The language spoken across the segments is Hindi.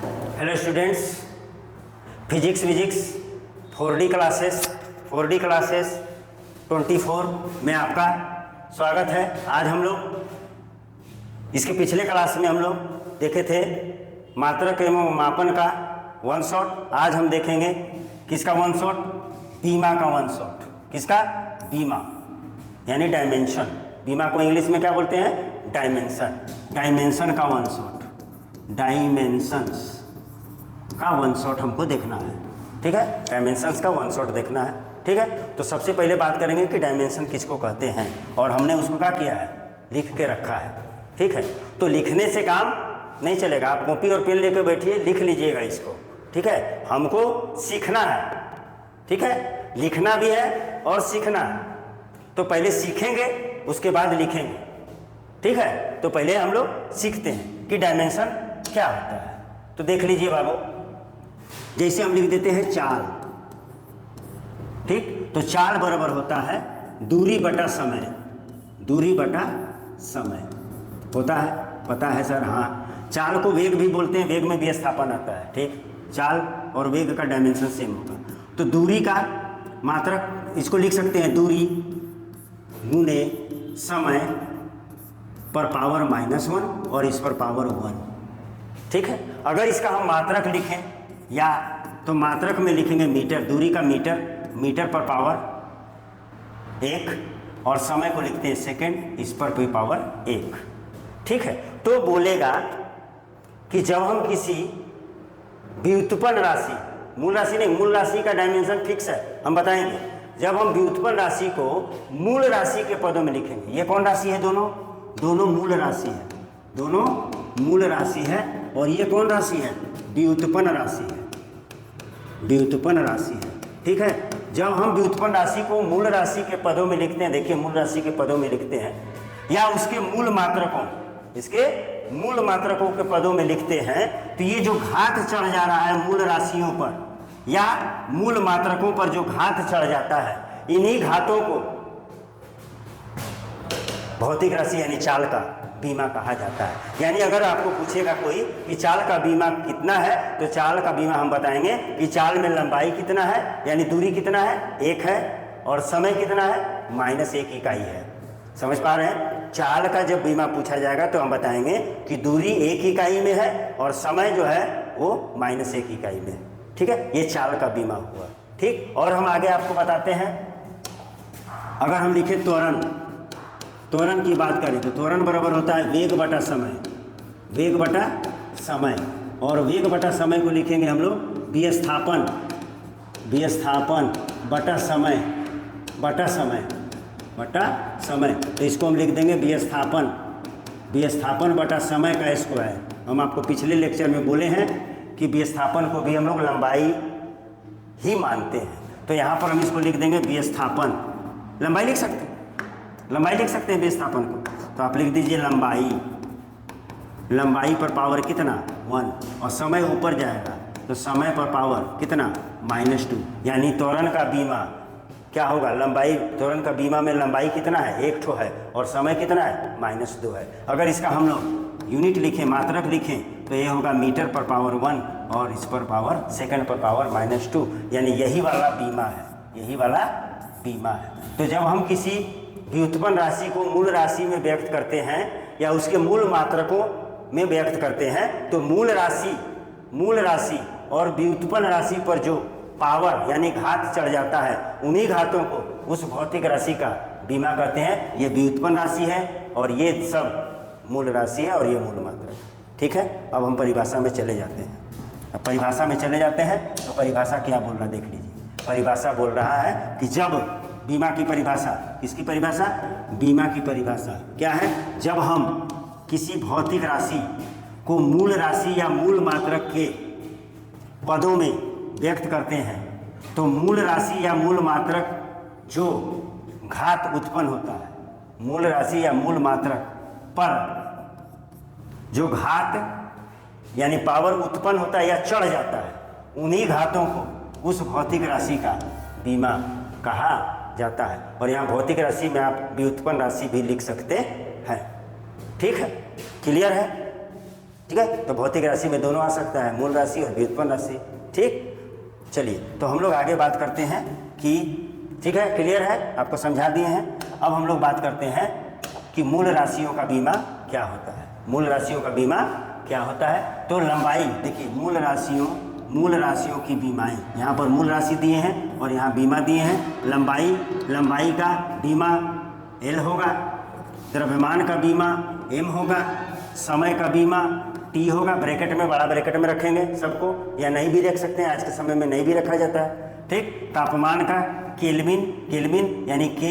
Hello students, physics 4D classes 24 में आपका स्वागत है। आज हम लोग इसके पिछले क्लास में हम लोग देखे थे मात्रक एवं मापन का वन शॉट। आज हम देखेंगे किसका वन शॉट? बीमा का वन शॉट। किसका? बीमा यानी डायमेंशन। बीमा को इंग्लिश में क्या बोलते हैं? डायमेंशन। डायमेंशन का वन शॉट, डायमेंशंस का वन शॉट हमको देखना है। ठीक है, डायमेंशंस का वन शॉट देखना है। ठीक है, तो सबसे पहले बात करेंगे कि डायमेंशन किसको कहते हैं, और हमने उसको क्या किया है? लिख के रखा है। ठीक है, तो लिखने से काम नहीं चलेगा। आप कॉपी और पेन लेकर बैठिए, लिख लीजिएगा इसको। ठीक है, हमको सीखना है। ठीक है, लिखना भी है और सीखना है। तो पहले सीखेंगे, उसके बाद लिखेंगे। ठीक है, तो पहले हम लोग सीखते हैं कि डायमेंशन क्या होता है। तो देख लीजिए बाबू, जैसे हम लिख देते हैं चाल। ठीक, तो चाल बराबर होता है दूरी बटा समय। दूरी बटा समय होता है, पता है सर? हाँ, चाल को वेग भी बोलते हैं, वेग में भी स्थापन आता है। ठीक, चाल और वेग का डायमेंशन सेम होगा। तो दूरी का मात्रक इसको लिख सकते हैं, दूरी गुने समय पर पावर -1 और इस पर पावर 1। ठीक है, अगर इसका हम मात्रक लिखें या तो मात्रक में लिखेंगे मीटर, दूरी का मीटर पर पावर 1, और समय को लिखते हैं सेकंड, इस पर भी पावर 1। ठीक है, तो बोलेगा कि जब हम किसी व्युत्पन्न राशि, मूल राशि नहीं, मूल राशि का डायमेंशन फिक्स है, हम बताएंगे। जब हम व्युत्पन्न राशि को मूल राशि के पदों में लिखेंगे, ये कौन राशि है? दोनों मूल राशि है, दोनों मूल राशि है। और ये कौन राशि है? व्युत्पन्न राशि है, व्युत्पन्न राशि है। ठीक है, जब हम व्युत्पन्न राशि को मूल राशि के पदों में लिखते हैं, देखिए मूल राशि के पदों में लिखते हैं, या उसके मूल मात्रकों, इसके मूल मात्रकों के पदों में लिखते हैं, तो ये जो घात चढ़ जा रहा है मूल राशियों पर या मूल मात्रकों पर जो घात चढ़ जाता है, इन्हीं घातों को भौतिक राशि यानी चाल का बीमा कहा जाता है। यानी अगर आपको पूछेगा कोई कि चाल का बीमा कितना है, तो चाल का बीमा हम बताएंगे कि चाल में लंबाई कितना है, यानी दूरी कितना है? 1 है, और समय कितना है? -1 इकाई है। समझ पा रहे हैं? चाल का जब बीमा पूछा जाएगा तो हम बताएंगे कि दूरी 1 इकाई में है और समय जो है वो -1 इकाई में है। ठीक है, ये चाल का बीमा हुआ। ठीक, और हम आगे आपको बताते हैं, अगर हम लिखें त्वरण की बात करें तो त्वरण बराबर होता है वेग बटा समय। वेग बटा समय, और वेग बटा समय को लिखेंगे हम लोग विस्थापन बटा समय बटा समय। तो इसको हम लिख देंगे विस्थापन बटा समय का स्क्वायर। हम आपको पिछले लेक्चर में बोले हैं कि विस्थापन को भी हम लोग लंबाई ही मानते हैं, तो यहाँ पर हम इसको लिख देंगे विस्थापन। लंबाई लिख सकते हैं विस्थापन को, तो आप लिख दीजिए लंबाई पर पावर कितना? 1, और समय ऊपर जाएगा तो समय पर पावर कितना? -2। यानी त्वरण का बीमा क्या होगा? त्वरण का बीमा में लंबाई कितना है? 1 ठो है, और समय कितना है? -2 है। अगर इसका हम लोग यूनिट लिखें, मात्रक लिखें, तो ये होगा मीटर पर पावर 1 और इस पर पावर सेकंड पर पावर -2। यानी यही वाला बीमा है। तो जब हम किसी व्युत्पन्न राशि को मूल राशि में व्यक्त करते हैं या उसके मूल मात्रकों में व्यक्त करते हैं, तो मूल राशि और व्युत्पन्न राशि पर जो पावर यानी घात चढ़ जाता है, उन्हीं घातों को उस भौतिक राशि का बीमा कहते हैं। ये व्युत्पन्न राशि है और ये सब मूल राशि है और ये मूल मात्रक। ठीक है, अब हम परिभाषा में चले जाते हैं। तो परिभाषा क्या बोल रहा है देख लीजिए। परिभाषा बोल रहा है कि जब बीमा की परिभाषा, किसकी परिभाषा? बीमा की परिभाषा क्या है? जब हम किसी भौतिक राशि को मूल राशि या मूल मात्रक के पदों में व्यक्त करते हैं, तो मूल राशि या मूल मात्रक जो घात उत्पन्न होता है, मूल राशि या मूल मात्रक पर जो घात यानी पावर उत्पन्न होता है या चढ़ जाता है, उन्हीं घातों को उस भौतिक राशि का बीमा कहा जाता है। और यहाँ भौतिक राशि में आप व्युत्पन्न राशि भी लिख सकते हैं। ठीक है, क्लियर है? ठीक है। तो भौतिक राशि में दोनों आ सकता है, मूल राशि और व्युत्पन्न राशि। ठीक, चलिए तो हम लोग आगे बात करते हैं कि ठीक है, क्लियर है, आपको समझा दिए हैं। अब हम लोग बात करते हैं कि मूल राशियों का बीमा क्या होता है। मूल राशियों का बीमा क्या होता है? तो लंबाई देखिए, मूल राशियों की बीमाएं, यहाँ पर मूल राशि दिए हैं और यहाँ बीमा दिए हैं। लंबाई का बीमा L होगा, द्रव्यमान का बीमा M होगा, समय का बीमा T होगा। ब्रैकेट में, बड़ा ब्रैकेट में रखेंगे सबको, या नहीं भी रख सकते हैं, आज के समय में नहीं भी रखा जाता है। ठीक, तापमान का केल्विन यानी K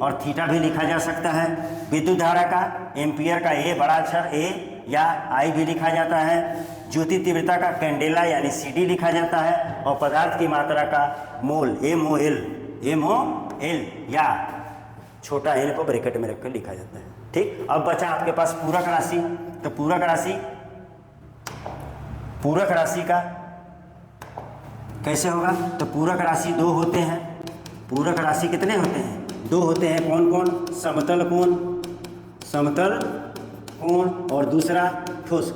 और थीटा भी लिखा जा सकता है। विद्युत धारा का, एम्पियर का A, बड़ा अक्षर A या I भी लिखा जाता है। ज्योति तीव्रता का कैंडेला यानी CD लिखा जाता है। और पदार्थ की मात्रा का मोल MOL या छोटा n को ब्रैकेट में रखकर लिखा जाता है। ठीक, अब बचा आपके पास पूरक राशि। तो पूरक राशि का कैसे होगा? तो पूरक राशि दो होते हैं। पूरक राशि कितने होते हैं? दो होते हैं। कौन कौन? समतल कोण और दूसरा ठोस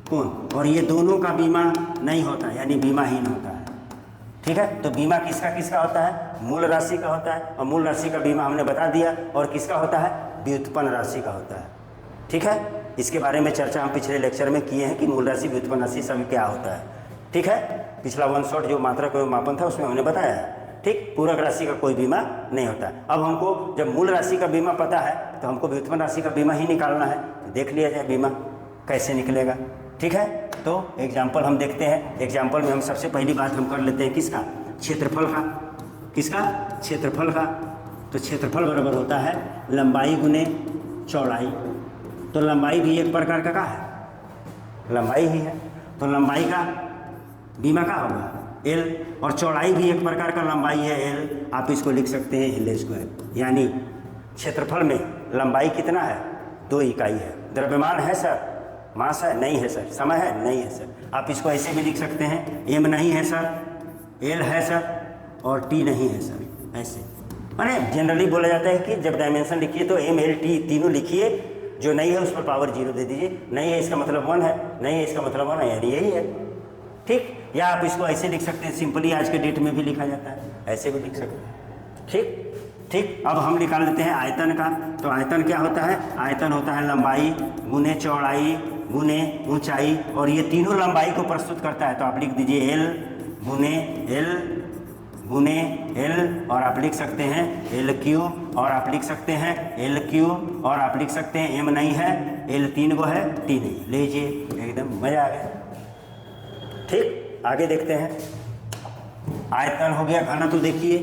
कोण। और ये दोनों का बीमा नहीं होता, यानी बीमाहीन होता है। ठीक है, तो बीमा किसका होता है? मूल राशि का होता है। और मूल राशि का बीमा हमने बता दिया। और किसका होता है? व्युत्पन्न राशि का होता है। ठीक है, इसके बारे में चर्चा हम पिछले लेक्चर में किए हैं कि मूल राशि, व्युत्पन्न राशि सब क्या होता है। ठीक है, पिछला 1 शॉट जो मात्रा का मापन था उसमें हमने बताया है। ठीक, पूरक राशि का कोई बीमा नहीं होता। अब हमको जब मूल राशि का बीमा पता है तो हमको व्युत्पन्न राशि का बीमा ही निकालना है। तो देख लिया जाए बीमा कैसे निकलेगा। ठीक है, तो एग्जाम्पल हम देखते हैं। एग्जाम्पल में हम सबसे पहली बात हम कर लेते हैं किसका? क्षेत्रफल का। किसका? क्षेत्रफल का। तो क्षेत्रफल बराबर होता है लंबाई गुने चौड़ाई। तो लंबाई भी एक प्रकार का है, लंबाई ही है। तो लंबाई का बीमा क्या होगा? L। और चौड़ाई भी एक प्रकार का लंबाई है L। आप इसको लिख सकते हैं L²। यानी क्षेत्रफल में लंबाई कितना है? 2 इकाई है। द्रव्यमान है सर? मास है? नहीं है सर। समय है? नहीं है सर। आप इसको ऐसे भी लिख सकते हैं, M नहीं है सर, L है सर, और T नहीं है सर। ऐसे माने जनरली बोला जाता है कि जब डायमेंशन लिखिए तो M, L, T तीनों लिखिए, जो नहीं है उस पर पावर 0 दे दीजिए। नहीं है इसका मतलब 1 है, नहीं है इसका मतलब 1 है, यानी यही है। ठीक, या आप इसको ऐसे लिख सकते हैं, सिंपली आज के डेट में भी लिखा जाता है, ऐसे भी लिख सकते हैं। ठीक, अब हम निकाल लेते हैं आयतन का। तो आयतन क्या होता है? आयतन होता है लंबाई गुने चौड़ाई गुने ऊंचाई, और ये तीनों लंबाई को प्रस्तुत करता है। तो आप लिख दीजिए L गुने L, और आप लिख सकते हैं L3, और आप लिख सकते हैं L3, और आप लिख सकते हैं M नहीं है, L 3 को है, T नहीं। लीजिए, एकदम मजा आ गया। ठीक, आगे देखते हैं। आयतन हो गया। घनत्व देखिए,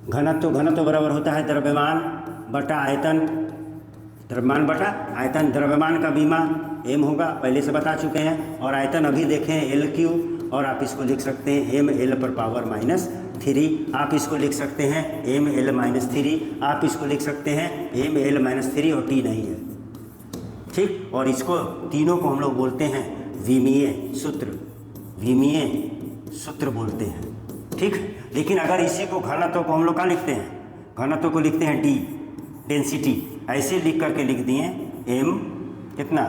घनत्व बराबर होता है द्रव्यमान बटा आयतन। द्रव्यमान बटा आयतन। द्रव्यमान का बीमा M होगा, पहले से बता चुके हैं। और आयतन अभी देखें L3, और आप इसको लिख सकते हैं ML पर पावर -3। आप इसको लिख सकते हैं ML -3। आप इसको लिख सकते हैं ML -3, और T नहीं है। ठीक, और इसको तीनों को हम लोग बोलते हैं विमीय सूत्र बोलते हैं। ठीक, लेकिन अगर इसी को घनत्व को हम लोग क्या लिखते हैं? घनत्व को लिखते हैं D, डेंसिटी। ऐसे लिख करके लिख दिए M कितना?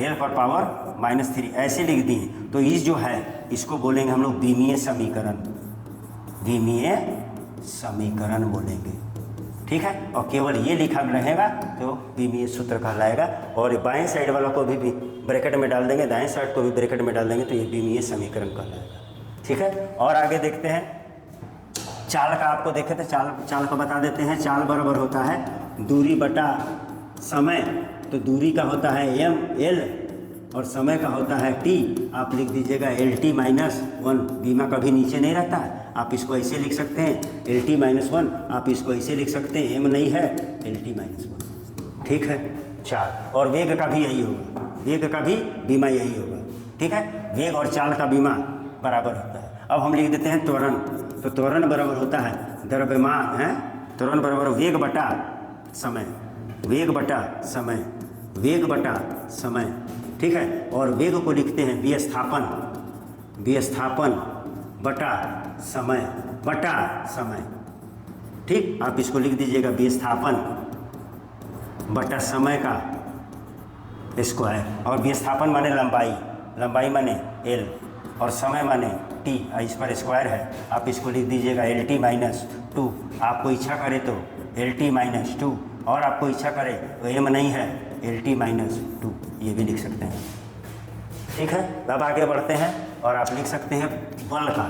L पर पावर -3 ऐसे लिख दिए। तो इस जो है इसको बोलेंगे हम लोग विमीय समीकरण बोलेंगे। ठीक है, और केवल ये लिखा रहेगा तो विमीय सूत्र कहलाएगा। और बाएं साइड वाला को भी ब्रैकेट में डाल देंगे, दाएं साइड को भी ब्रैकेट में डाल देंगे, तो ये विमीय समीकरण कहलाएगा। ठीक है, और आगे देखते हैं चाल का। आपको देखे थे चाल का बता देते हैं। चाल बराबर होता है दूरी बटा समय। तो दूरी का होता है ML, और समय का होता है T। आप लिख दीजिएगा LT -1। बीमा कभी नीचे नहीं रहता है, आप इसको ऐसे लिख सकते हैं LT -1। आप इसको ऐसे लिख सकते हैं M नहीं है, LT -1। ठीक है, चाल। और वेग का भी यही होगा, वेग का भी बीमा यही होगा। ठीक है, वेग और चाल का बीमा बराबर होता है। अब हम लिख देते हैं त्वरण। तो त्वरण बराबर होता है द्रव्यमान है, त्वरण बराबर वेग बटा समय। ठीक है, और वेग को लिखते हैं विस्थापन बटा समय। ठीक, आप इसको लिख दीजिएगा विस्थापन बटा समय का स्क्वायर, और विस्थापन माने लंबाई, लंबाई माने एल, और समय माने टी, इस पर स्क्वायर है, आप इसको लिख दीजिएगा एल टी माइनस टू। आपको इच्छा करे तो एल टी माइनस टू, और आपको इच्छा करे तो एम नहीं है एल टी माइनस टू, ये भी लिख सकते हैं। ठीक है, अब आगे बढ़ते हैं और आप लिख सकते हैं बल का।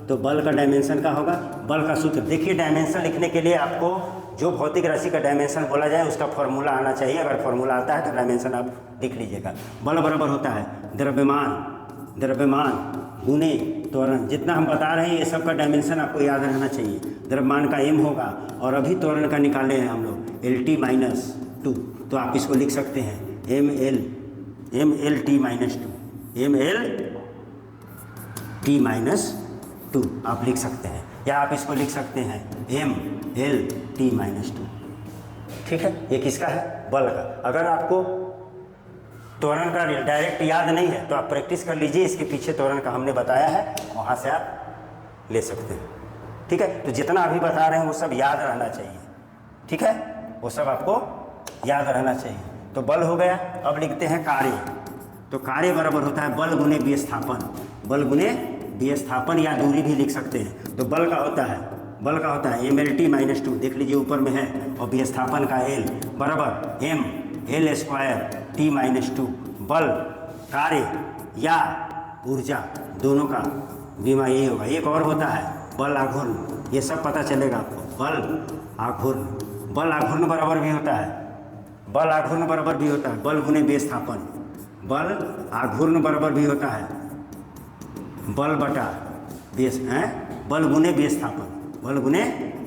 तो बल का डायमेंशन का होगा, बल का सूत्र देखिए। डायमेंशन लिखने के लिए आपको जो भौतिक राशि का डायमेंशन बोला जाए उसका फॉर्मूला आना चाहिए। अगर फॉर्मूला आता है तो डायमेंशन आप लिख लीजिएगा। बल बराबर होता है द्रव्यमान गुने त्वरण। जितना हम बता रहे हैं ये सब का डायमेंशन आपको याद रहना चाहिए। द्रव्यमान का m होगा, और अभी त्वरण का निकाले हैं हम लोग एल टी माइनस टू, तो आप इसको लिख सकते हैं M L T minus two, M L T minus two आप लिख सकते हैं, या आप इसको लिख सकते हैं M L T minus two. ठीक है, ये किसका है? बल का। अगर आपको त्वरण का डायरेक्ट याद नहीं है तो आप प्रैक्टिस कर लीजिए, इसके पीछे त्वरण का हमने बताया है, वहाँ से आप ले सकते हैं। ठीक है, तो जितना अभी बता रहे हैं वो सब याद रहना चाहिए। ठीक है, वो सब आपको याद रहना चाहिए। तो बल हो गया। अब लिखते हैं कार्य। तो कार्य बराबर होता है बल गुने विस्थापन, बल गुने विस्थापन, या दूरी भी लिख सकते हैं। तो बल का होता है M L T minus two, देख लीजिए ऊपर में है, और विस्थापन का एल बराबर M L square T minus two. बल, कार्य या ऊर्जा दोनों का बीमा यही होगा। एक और होता है बल आघूर्ण, ये सब पता चलेगा आपको। बल आघूर्ण बराबर भी होता है, बल गुने विस्थापन, बल आघूर्ण बराबर भी होता है बल बटा बल गुने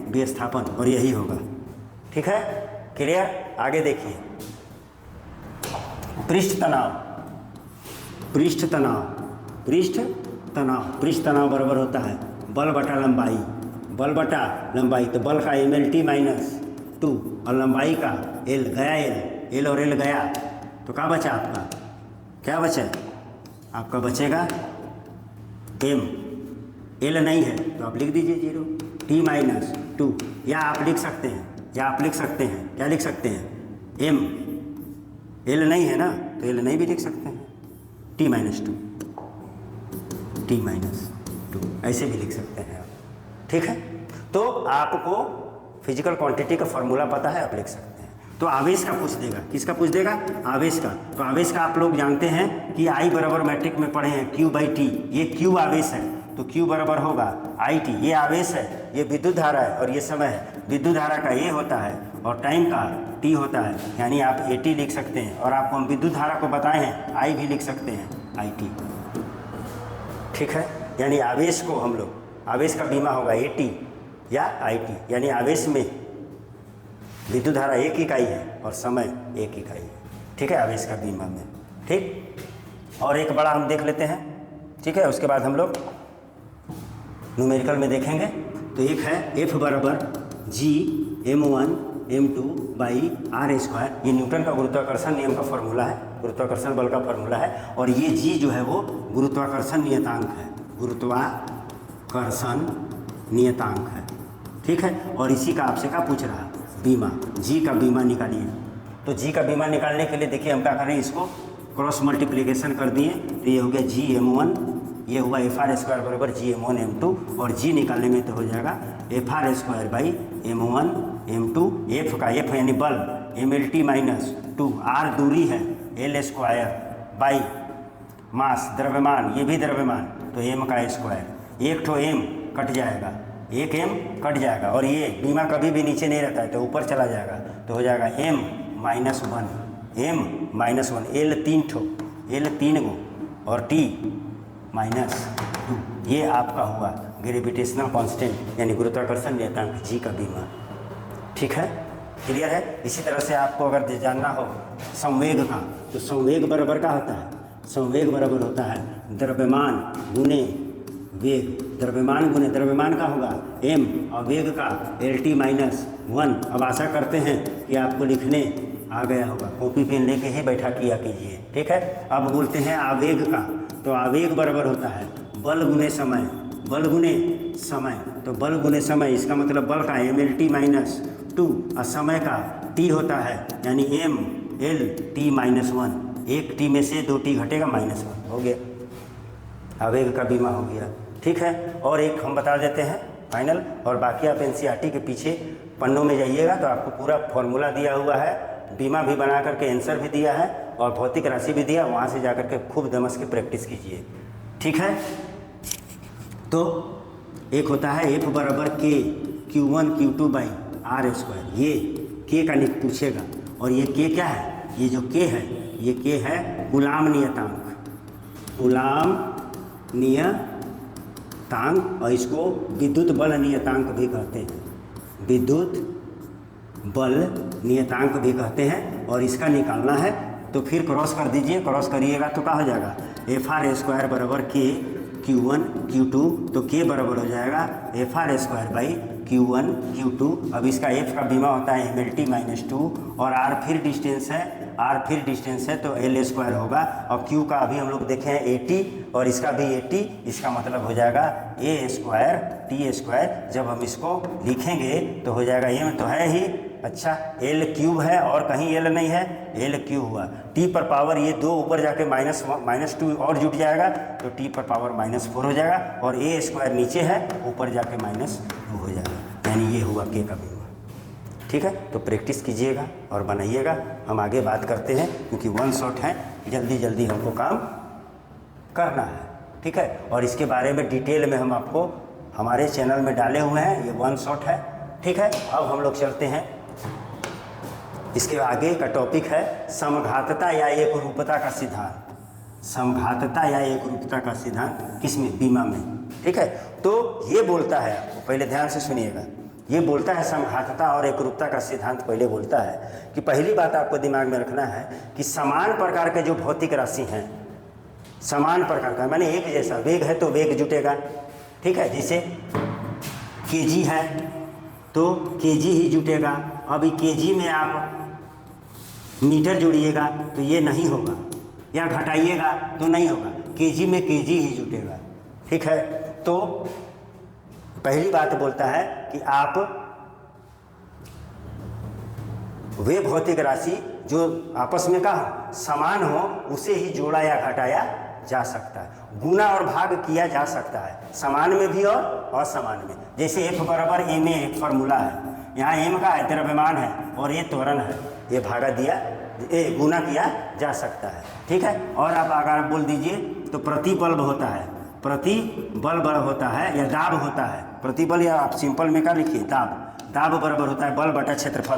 विस्थापन, और यही होगा। ठीक है, क्लियर? आगे देखिए, पृष्ठ तनाव बराबर होता है बल बटा लंबाई। तो बल का M L T minus two, और लंबाई का एल गया, एल और एल गया, तो क्या बचा आपका? क्या बचा? आपका बचेगा एम, एल नहीं है तो आप लिख दीजिए 0 टी माइनस टू, या आप लिख सकते हैं क्या लिख सकते हैं? एम, एल नहीं है ना तो एल नहीं भी लिख सकते हैं, टी माइनस टू ऐसे भी लिख सकते हैं आप। ठीक है, तो आपको फिजिकल क्वांटिटी का फॉर्मूला पता है, आप लिख सकते हैं। तो आवेश का पूछ देगा, किसका पूछ देगा? आवेश का। तो आवेश का आप लोग जानते हैं कि आई बराबर मैट्रिक में पढ़े हैं Q बाई टी, ये Q आवेश है तो Q बराबर होगा आई टी। ये आवेश है, ये विद्युत धारा है, और ये समय है। विद्युत धारा का A होता है और टाइम का T होता है, यानी आप AT लिख सकते हैं। और आपको हम विद्युत धारा को बताए हैं I भी लिख सकते हैं IT। ठीक है, यानी आवेश को हम लोग, आवेश का बीमा होगा AT या IT, यानी आवेश में विद्युत धारा एक इकाई है और समय एक इकाई है। ठीक है, आवेश का बीमा में। ठीक, और एक बड़ा हम देख लेते हैं। ठीक है, उसके बाद हम लोग न्यूमेरिकल में देखेंगे। तो एक है F बराबर G m1 m2 by R square. ये न्यूटन का गुरुत्वाकर्षण नियम का फॉर्मूला है, गुरुत्वाकर्षण बल का फॉर्मूला है। और ये G जो है वो गुरुत्वाकर्षण नियतांक है, गुरुत्वाकर्षण नियतांक है। ठीक है, और इसी का आपसे क्या पूछ रहा है? बीमा। जी का बीमा निकालिए। तो जी का बीमा निकालने के लिए देखिए हम क्या करें, इसको क्रॉस मल्टीप्लिकेशन कर दिए तो ये हो गया जी m1, ये हुआ एफ आर स्क्वायर बराबर जी m1 m2, और जी निकालने में तो हो जाएगा F R square by m1 m2। F का एफ यानी बल M L T minus two, R दूरी है, एल स्क्वायर बाई मास द्रव्यमान, ये भी द्रव्यमान, तो एम का स्क्वायर। एक ठो एम कट जाएगा, एक एम कट जाएगा, और ये बीमा कभी भी नीचे नहीं रहता है तो ऊपर चला जाएगा, तो हो जाएगा m माइनस वन, एल 3 ठो, एल 3 गो, और t माइनस 2। ये आपका हुआ ग्रेविटेशनल कांस्टेंट यानी गुरुत्वाकर्षण नियतांक जी का बीमा। ठीक है, क्लियर है? इसी तरह से आपको अगर जानना हो संवेग का, तो संवेग बराबर का होता है, संवेग बराबर होता है द्रव्यमान गुने वेग। द्रव्यमान का होगा m, और वेग का एल टी माइनस 1। अब आशा करते हैं कि आपको लिखने आ गया होगा, कॉपी पेन लेके ही बैठा किया कीजिए। ठीक है, अब बोलते हैं आवेग का। तो आवेग बराबर होता है बल गुने समय, तो बल गुने समय, इसका मतलब बल का एम एल टी माइनस 2, और समय का t होता है यानी m एल टी माइनस 1। एक टी में से 2t घटेगा -1 हो गया, आवेग का बीमा हो गया। ठीक है, और एक हम बता देते हैं फाइनल, और बाकी आप एनसीईआरटी के पीछे पन्नों में जाइएगा तो आपको पूरा फॉर्मूला दिया हुआ है, बीमा भी बना करके आंसर भी दिया है और भौतिक राशि भी दिया, वहाँ से जा कर के खूब दमस की प्रैक्टिस कीजिए। ठीक है, तो एक होता है F बराबर K Q1 Q2 by R², ये K का पूछेगा, और ये K क्या है, ये जो K है ये K है कूलाम नियतांक, कूलाम नियतांक, और इसको विद्युत बल नियतांक भी कहते हैं, विद्युत बल नियतांक भी कहते हैं। और इसका निकालना है तो फिर क्रॉस कर दीजिए, क्रॉस करिएगा तो क्या हो जाएगा, FR² बराबर K Q1 Q2, तो K बराबर हो जाएगा FR² बाई Q1 Q2। अब इसका F का बीमा होता है MLT -2, और R फिर डिस्टेंस है तो L² होगा, और Q का अभी हम लोग देखे हैं 80 और इसका भी 80, इसका मतलब हो जाएगा A²T²। जब हम इसको लिखेंगे तो हो जाएगा, M तो है ही, अच्छा L³ है और कहीं L नहीं है, L³ हुआ, T पर पावर ये 2 ऊपर जाके -2 और जुट जाएगा तो T पर पावर -4 हो जाएगा, और A² नीचे है ऊपर जाके -2 हो जाएगा, यानी ये हुआ K का बीमा। ठीक है, तो प्रैक्टिस कीजिएगा और बनाइएगा। हम आगे बात करते हैं क्योंकि 1 शॉट है, जल्दी जल्दी हमको काम करना है। ठीक है, और इसके बारे में डिटेल में हम आपको हमारे चैनल में डाले हुए हैं, ये 1 शॉट है। ठीक है, अब हम लोग चलते हैं, इसके आगे का टॉपिक है समघातता या एक रूपता का सिद्धांत। समघातता या एक रूपता का सिद्धांत किसमें, बीमा में। ठीक है, तो ये बोलता है, आपको पहले ध्यान से सुनिएगा, ये बोलता है समघातता और एकरूपता का सिद्धांत पहले बोलता है कि पहली बात आपको दिमाग में रखना है कि समान प्रकार के जो भौतिक राशि हैं, समान प्रकार का माने एक जैसा वेग है तो वेग जुटेगा। ठीक है, जैसे kg है तो kg ही जुटेगा। अभी kg में आप मीटर जोड़िएगा तो ये नहीं होगा, या घटाइएगा तो नहीं होगा, kg में kg ही जुटेगा। ठीक है, तो पहली बात बोलता है कि आप वे भौतिक राशि जो आपस में का समान हो उसे ही जोड़ा या घटाया जा सकता है, गुना और भाग किया जा सकता है, समान में भी और असमान में। जैसे F बराबर ma एक फार्मूला है, यहाँ m का है द्रव्यमान है और ये त्वरण है, ये भागा दिया गुना किया जा सकता है। ठीक है, और आप अगर बोल दीजिए तो प्रतिबल होता है, प्रतिबल बल होता है या दाब होता है, प्रतिबल या आप सिंपल में क्या लिखिए दाब बराबर होता है बल बटा क्षेत्रफल।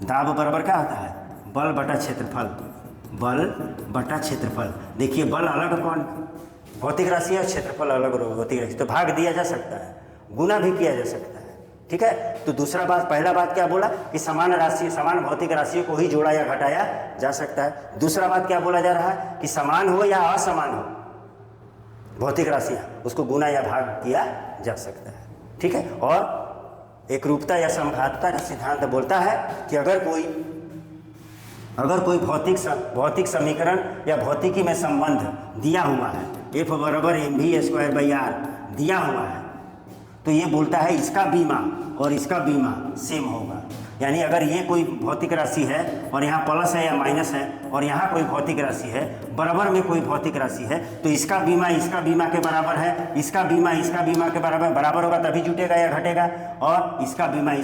दाब बराबर क्या होता है, बल बटा क्षेत्रफल, बल बटा क्षेत्रफल। देखिए बल अलग कौन भौतिक राशि है, क्षेत्रफल अलग भौतिक राशि, तो भाग दिया जा सकता है, गुना भी किया जा सकता है। ठीक है, तो दूसरा बात, पहला बात क्या बोला कि समान राशि, समान भौतिक राशियों को ही जोड़ा या घटाया जा सकता है। दूसरा बात क्या बोला जा रहा है कि समान हो या असमान हो भौतिक राशियाँ, उसको गुना या भाग किया जा सकता है। ठीक है, और एक रूपता या समघातता का सिद्धांत बोलता है कि अगर कोई भौतिक समीकरण या भौतिकी में संबंध दिया हुआ है, F बराबर mv²/r दिया हुआ है, तो ये बोलता है इसका बीमा और इसका बीमा सेम होगा। यानी अगर ये कोई भौतिक राशि है और यहाँ प्लस है या माइनस है, और यहाँ कोई भौतिक राशि है, बराबर में कोई भौतिक राशि है, तो इसका बीमा के बराबर है, इसका बीमा के बराबर होगा तभी जुटेगा या घटेगा, और इसका बीमा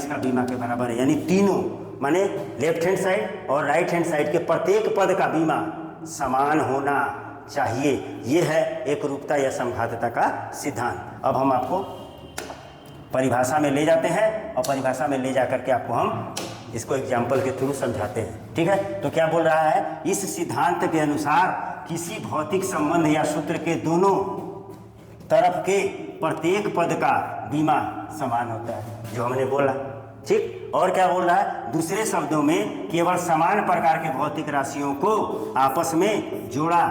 के बराबर है। यानी तीनों माने लेफ्ट हैंड साइड और राइट हैंड साइड के प्रत्येक पद का बीमा समान होना चाहिए। ये है एक रूपता या समघातता का सिद्धांत। अब हम आपको परिभाषा में ले जाते हैं, और परिभाषा में ले जा करके आपको हम इसको एग्जाम्पल के थ्रू समझाते हैं। ठीक है, तो क्या बोल रहा है, इस सिद्धांत के अनुसार किसी भौतिक संबंध या सूत्र के दोनों तरफ के प्रत्येक पद का बीमा समान होता है, जो हमने बोला। ठीक, और क्या बोल रहा है, दूसरे शब्दों में केवल समान प्रकार के भौतिक राशियों को आपस में जोड़ा,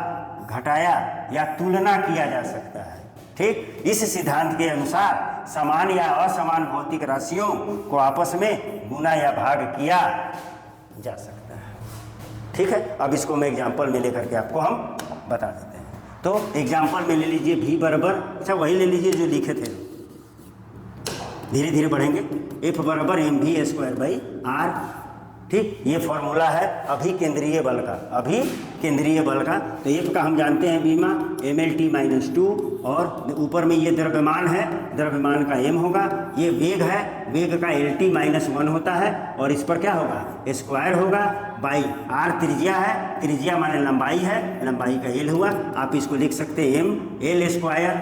घटाया या तुलना किया जा सकता है। ठीक, इस सिद्धांत के अनुसार समान या असमान भौतिक राशियों को आपस में गुना या भाग किया जा सकता है। ठीक है, अब इसको मैं एग्जाम्पल में लेकर के आपको हम बता देते हैं। तो एग्जाम्पल में ले लीजिए v बराबर, अच्छा वही ले लीजिए जो लिखे थे, धीरे धीरे बढ़ेंगे। F बराबर mv²/r ठीक, ये फॉर्मूला है अभिकेंद्रीय बल का, अभिकेंद्रीय बल का। तो F का हम जानते हैं बीमा mLT-2 और ऊपर में ये द्रव्यमान है, द्रव्यमान का m होगा, ये वेग है, वेग का LT-1 होता है और इस पर क्या होगा स्क्वायर होगा बाई r त्रिज्या है, त्रिज्या माने लंबाई है, लंबाई का l हुआ। आप इसको लिख सकते हैं mL²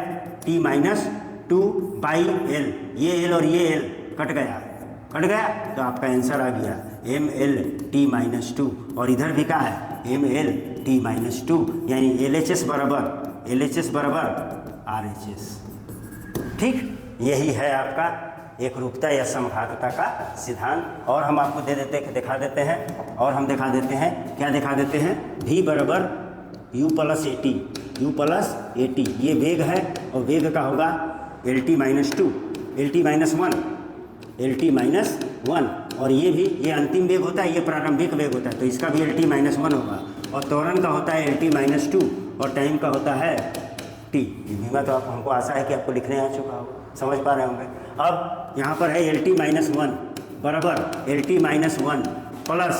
T-2 बाई l, ये l और ये l कट गया तो आपका आंसर आ गया mLT-2 और इधर भी क्या है mLT-2 यानी LHS बराबर RHS। ठीक, यही है आपका एकरूपता या समघातता का सिद्धांत। और हम आपको दिखा देते हैं, और हम दिखा देते हैं, क्या दिखा देते हैं, V बराबर U+AT, ये वेग है और वेग का होगा LT-2 LT-1 और ये भी, ये अंतिम वेग होता है, ये प्रारंभिक वेग होता है, तो इसका भी LT-1 होगा। और त्वरण का होता है LT-2 और टाइम का होता है T। बीमा तो आप हमको आशा है कि आपको लिखने आ चुका होगा, समझ पा रहे होंगे। अब यहाँ पर है LT-1 बराबर LT-1 प्लस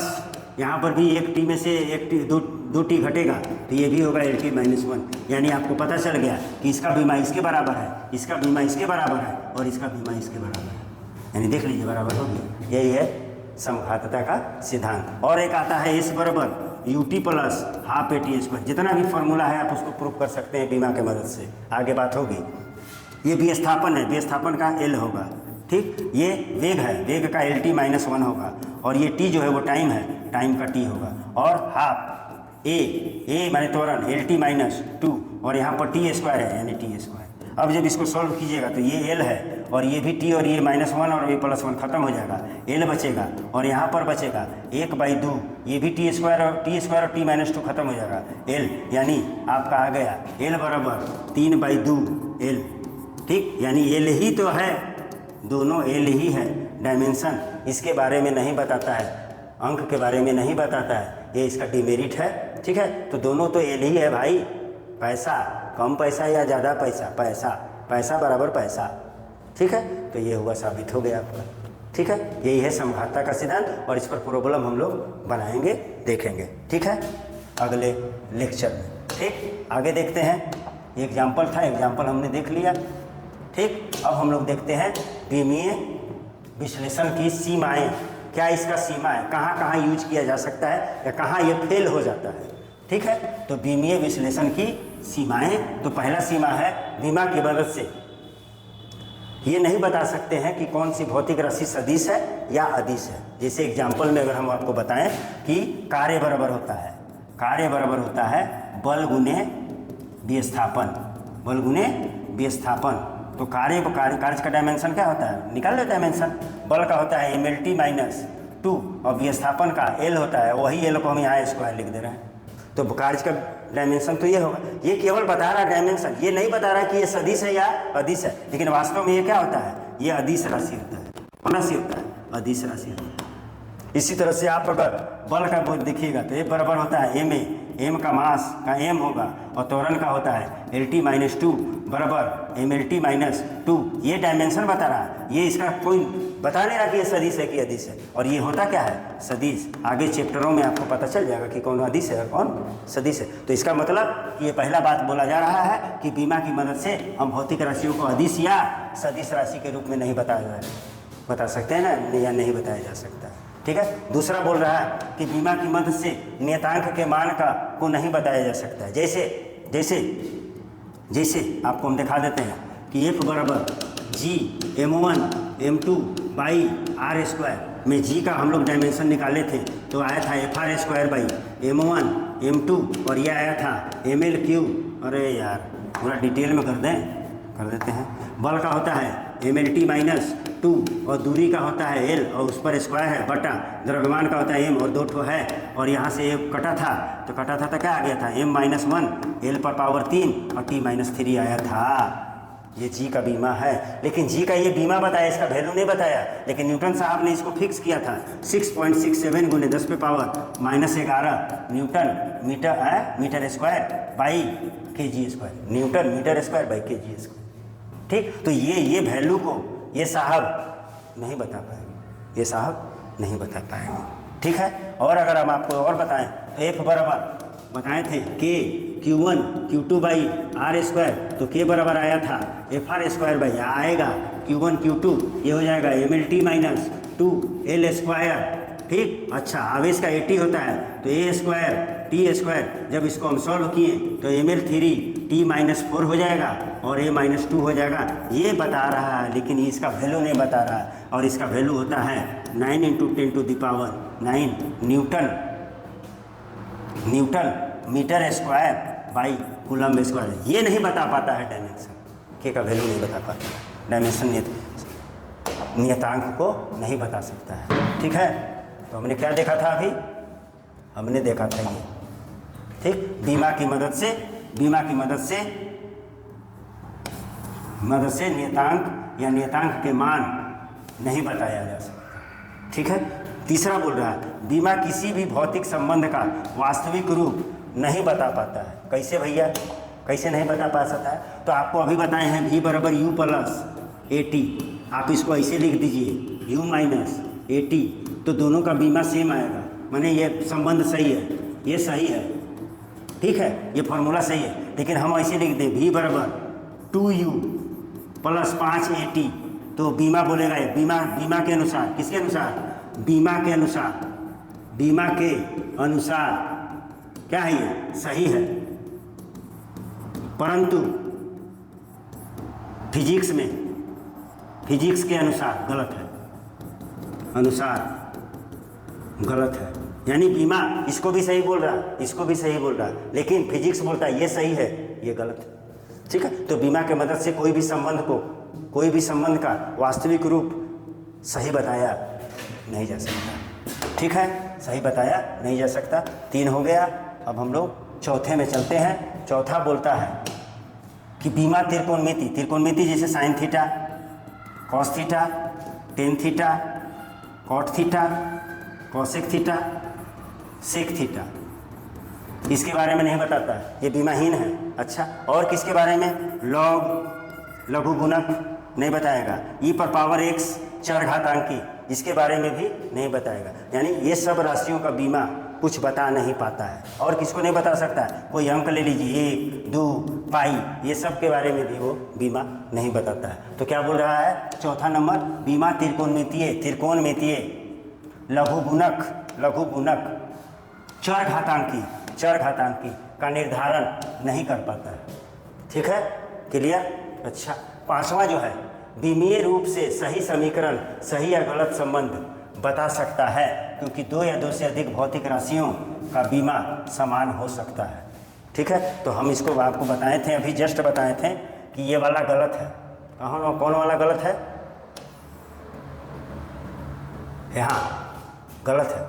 यहाँ पर भी एक T में से एक T, दो T घटेगा तो ये भी होगा LT-1, यानी आपको पता चल गया कि इसका बीमा इसके बराबर है, इसका बीमा इसके बराबर है और इसका बीमा इसके बराबर है, यानी देख लीजिए बराबर हो गया। यही है समघातता का सिद्धांत। और एक आता है S बराबर UT प्लस हाफ AT²। जितना भी फॉर्मूला है आप उसको प्रूव कर सकते हैं बीमा के मदद से, आगे बात होगी। ये विस्थापन है, विस्थापन का L होगा, ठीक, ये वेग है, वेग का LT-1 होगा और ये T जो है वो टाइम है, टाइम का T होगा। और हाफ A माने त्वरण LT-2 और यहाँ पर T² है यानी T²। अब जब इसको सॉल्व कीजिएगा तो ये L है और ये भी T और ये -1 और ये +1 खत्म हो जाएगा, L बचेगा और यहाँ पर बचेगा 1/2, ये भी T² और T-2 खत्म हो जाएगा, L, यानी आपका आ गया L बराबर 3/2 L। ठीक, यानी L ही तो है, दोनों L ही है। डायमेंशन इसके बारे में नहीं बताता है, अंक के बारे में नहीं बताता है, ये इसका डिमेरिट है। ठीक है, तो दोनों तो L ही है भाई। पैसा, कम पैसा या ज़्यादा पैसा, पैसा बराबर पैसा। ठीक है, तो ये हुआ, साबित हो गया आपका। ठीक है, यही है समघातता का सिद्धांत और इस पर प्रॉब्लम हम लोग बनाएंगे, देखेंगे। ठीक है, अगले लेक्चर में। ठीक, आगे देखते हैं। एग्जाम्पल था, एग्जाम्पल हमने देख लिया। ठीक, अब हम लोग देखते हैं बीमीय विश्लेषण की सीमाएं। क्या इसका सीमा है, कहाँ कहाँ यूज किया जा सकता है या कहाँ ये फेल हो जाता है। ठीक है, तो बीमीय विश्लेषण की सीमाएं। तो पहला सीमा है बीमा की मदद से ये नहीं बता सकते हैं कि कौन सी भौतिक राशि सदिश है या अदिश है। जैसे एग्जाम्पल में अगर हम आपको बताएं कि कार्य बराबर होता है बल गुने विस्थापन, बल गुने विस्थापन। तो कार्य का डायमेंशन क्या होता है, निकाल लेते हैं डायमेंशन। बल का होता है mLT-2 और विस्थापन का L होता है, वही L को हम यहाँ स्क्वायर लिख दे रहे हैं। तो कार्य का डायमेंशन तो ये होगा। ये केवल बता रहा है डायमेंशन, ये नहीं बता रहा कि ये सदिश है या अदिश है। लेकिन वास्तव में ये क्या होता है, ये अदिश राशि होता है, कौन राशि होता है, अदिश राशि होता है। इसी तरह से आप अगर बल का बोध देखिएगा तो ये बराबर होता है m का मास का m होगा और त्वरण का होता है LT-2 बराबर mLT-2। ये डायमेंशन बता रहा है, ये इसका कोई बता नहीं रहा कि ये सदिश है कि अदिश है। और ये होता क्या है, सदिश। आगे चैप्टरों में आपको पता चल जाएगा कि कौन अदिश है और कौन सदिश है। तो इसका मतलब ये पहला बात बोला जा रहा है कि बीमा की मदद से हम भौतिक राशियों को अदिश या सदिश राशि के रूप में नहीं बता सकते हैं ना, या नहीं बताया जा सकता। ठीक है, दूसरा बोल रहा है कि बीमा की मदद से नियतांक के मान को नहीं बताया जा सकता है। जैसे आपको हम दिखा देते हैं कि F बराबर G m1 m2 by r² में G का हम लोग डायमेंशन निकाले थे तो आया था FR² बाई m1 m2 और यह आया था mL3। अरे यार पूरा डिटेल में कर देते हैं। बल का होता है mLT-2 और दूरी का होता है L और उस पर स्क्वायर है बटा द्रव्यमान का होता है m और 2 ठो है और यहाँ से एक कटा था तो क्या आ गया था m-1 L पर पावर 3 और T-3 आया था। ये G का बीमा है। लेकिन G का ये बीमा बताया, इसका वैल्यू नहीं बताया। लेकिन न्यूटन साहब ने इसको फिक्स किया था 6.67 गुने 10 पे power -11 newton metre square by kg², newton metre square by kg²। ठीक, तो ये वैल्यू को ये साहब नहीं बता पाएंगे, ठीक है। और अगर हम आपको और बताएं तो एफ बराबर बताए थे के Q1 Q2 by R square, तो के बराबर आया था एफ आर स्क्वायर बाई आएगा Q1 Q2, ये हो जाएगा MLT माइनस 2L स्क्वायर। ठीक, अच्छा आवेश का 80 होता है तो ए स्क्वायर टी स्क्वायर, जब इसको हम सॉल्व किए तो ML3 T माइनस 4 हो जाएगा और A माइनस 2 हो जाएगा। ये बता रहा है लेकिन इसका वैल्यू नहीं बता रहा है, और इसका वैल्यू होता है 9 × 10⁹ newton metre square by coulomb square. ये नहीं बता पाता है डायमेंशन, के का वैल्यू नहीं बता पाता, डायमेंशन नियतांक को नहीं बता सकता है। ठीक है, तो हमने क्या देखा था अभी, हमने देखा था ये, ठीक, बीमा की मदद से नियतांक या नियतांक के मान नहीं बताया जा सकता। ठीक है, तीसरा बोल रहा है बीमा किसी भी भौतिक संबंध का वास्तविक रूप नहीं बता पाता है। कैसे भैया, कैसे नहीं बता पा सकता है? तो आपको अभी बताए हैं V बराबर U प्लस AT, आप इसको ऐसे लिख दीजिए U माइनस AT, तो दोनों का बीमा सेम आएगा, माने ये संबंध सही है, ये सही है। ठीक है, ये फॉर्मूला सही है, लेकिन हम ऐसे लिख दें V बराबर 2U प्लस 5AT, तो बीमा बोलेगा ये बीमा के अनुसार, किसके अनुसार? बीमा के अनुसार क्या है ये? सही है, परंतु फिजिक्स के अनुसार गलत है। यानी बीमा इसको भी सही बोल रहा, इसको भी सही बोल रहा, लेकिन फिजिक्स बोलता है ये सही है, ये गलत है। ठीक है, तो बीमा के मदद से कोई भी संबंध का वास्तविक रूप सही बताया नहीं जा सकता। ठीक है, सही बताया नहीं जा सकता। 3 हो गया। अब हम लोग चौथे में चलते हैं। चौथा बोलता है कि बीमा त्रिकोणमिति जैसे sine theta, cos theta, tan theta, cot theta, cosec theta, sec theta, इसके बारे में नहीं बताता, ये बीमाहीन है। अच्छा, और किसके बारे में? लॉग, लघु गुणक नहीं बताएगा। ई पर पावर x चरघातांकी, इसके बारे में भी नहीं बताएगा। यानी ये सब राशियों का बीमा कुछ बता नहीं पाता है। और किसको नहीं बता सकता है? कोई अंक ले लीजिए 1, 2, पाई, ये सब के बारे में भी वो बीमा नहीं बताता है। तो क्या बोल रहा है? चौथा नंबर, बीमा त्रिकोणमितीय लघु गुणक चरघातांकी का निर्धारण नहीं कर पाता है। ठीक है, क्लियर? अच्छा, पांचवा जो है, बीमीय रूप से सही समीकरण, सही या गलत संबंध बता सकता है, क्योंकि 2 या 2 से अधिक भौतिक राशियों का बीमा समान हो सकता है। ठीक है, तो हम इसको आपको बताए थे, अभी जस्ट बताए थे कि ये वाला गलत है। कौन वाला गलत है? यहाँ गलत है,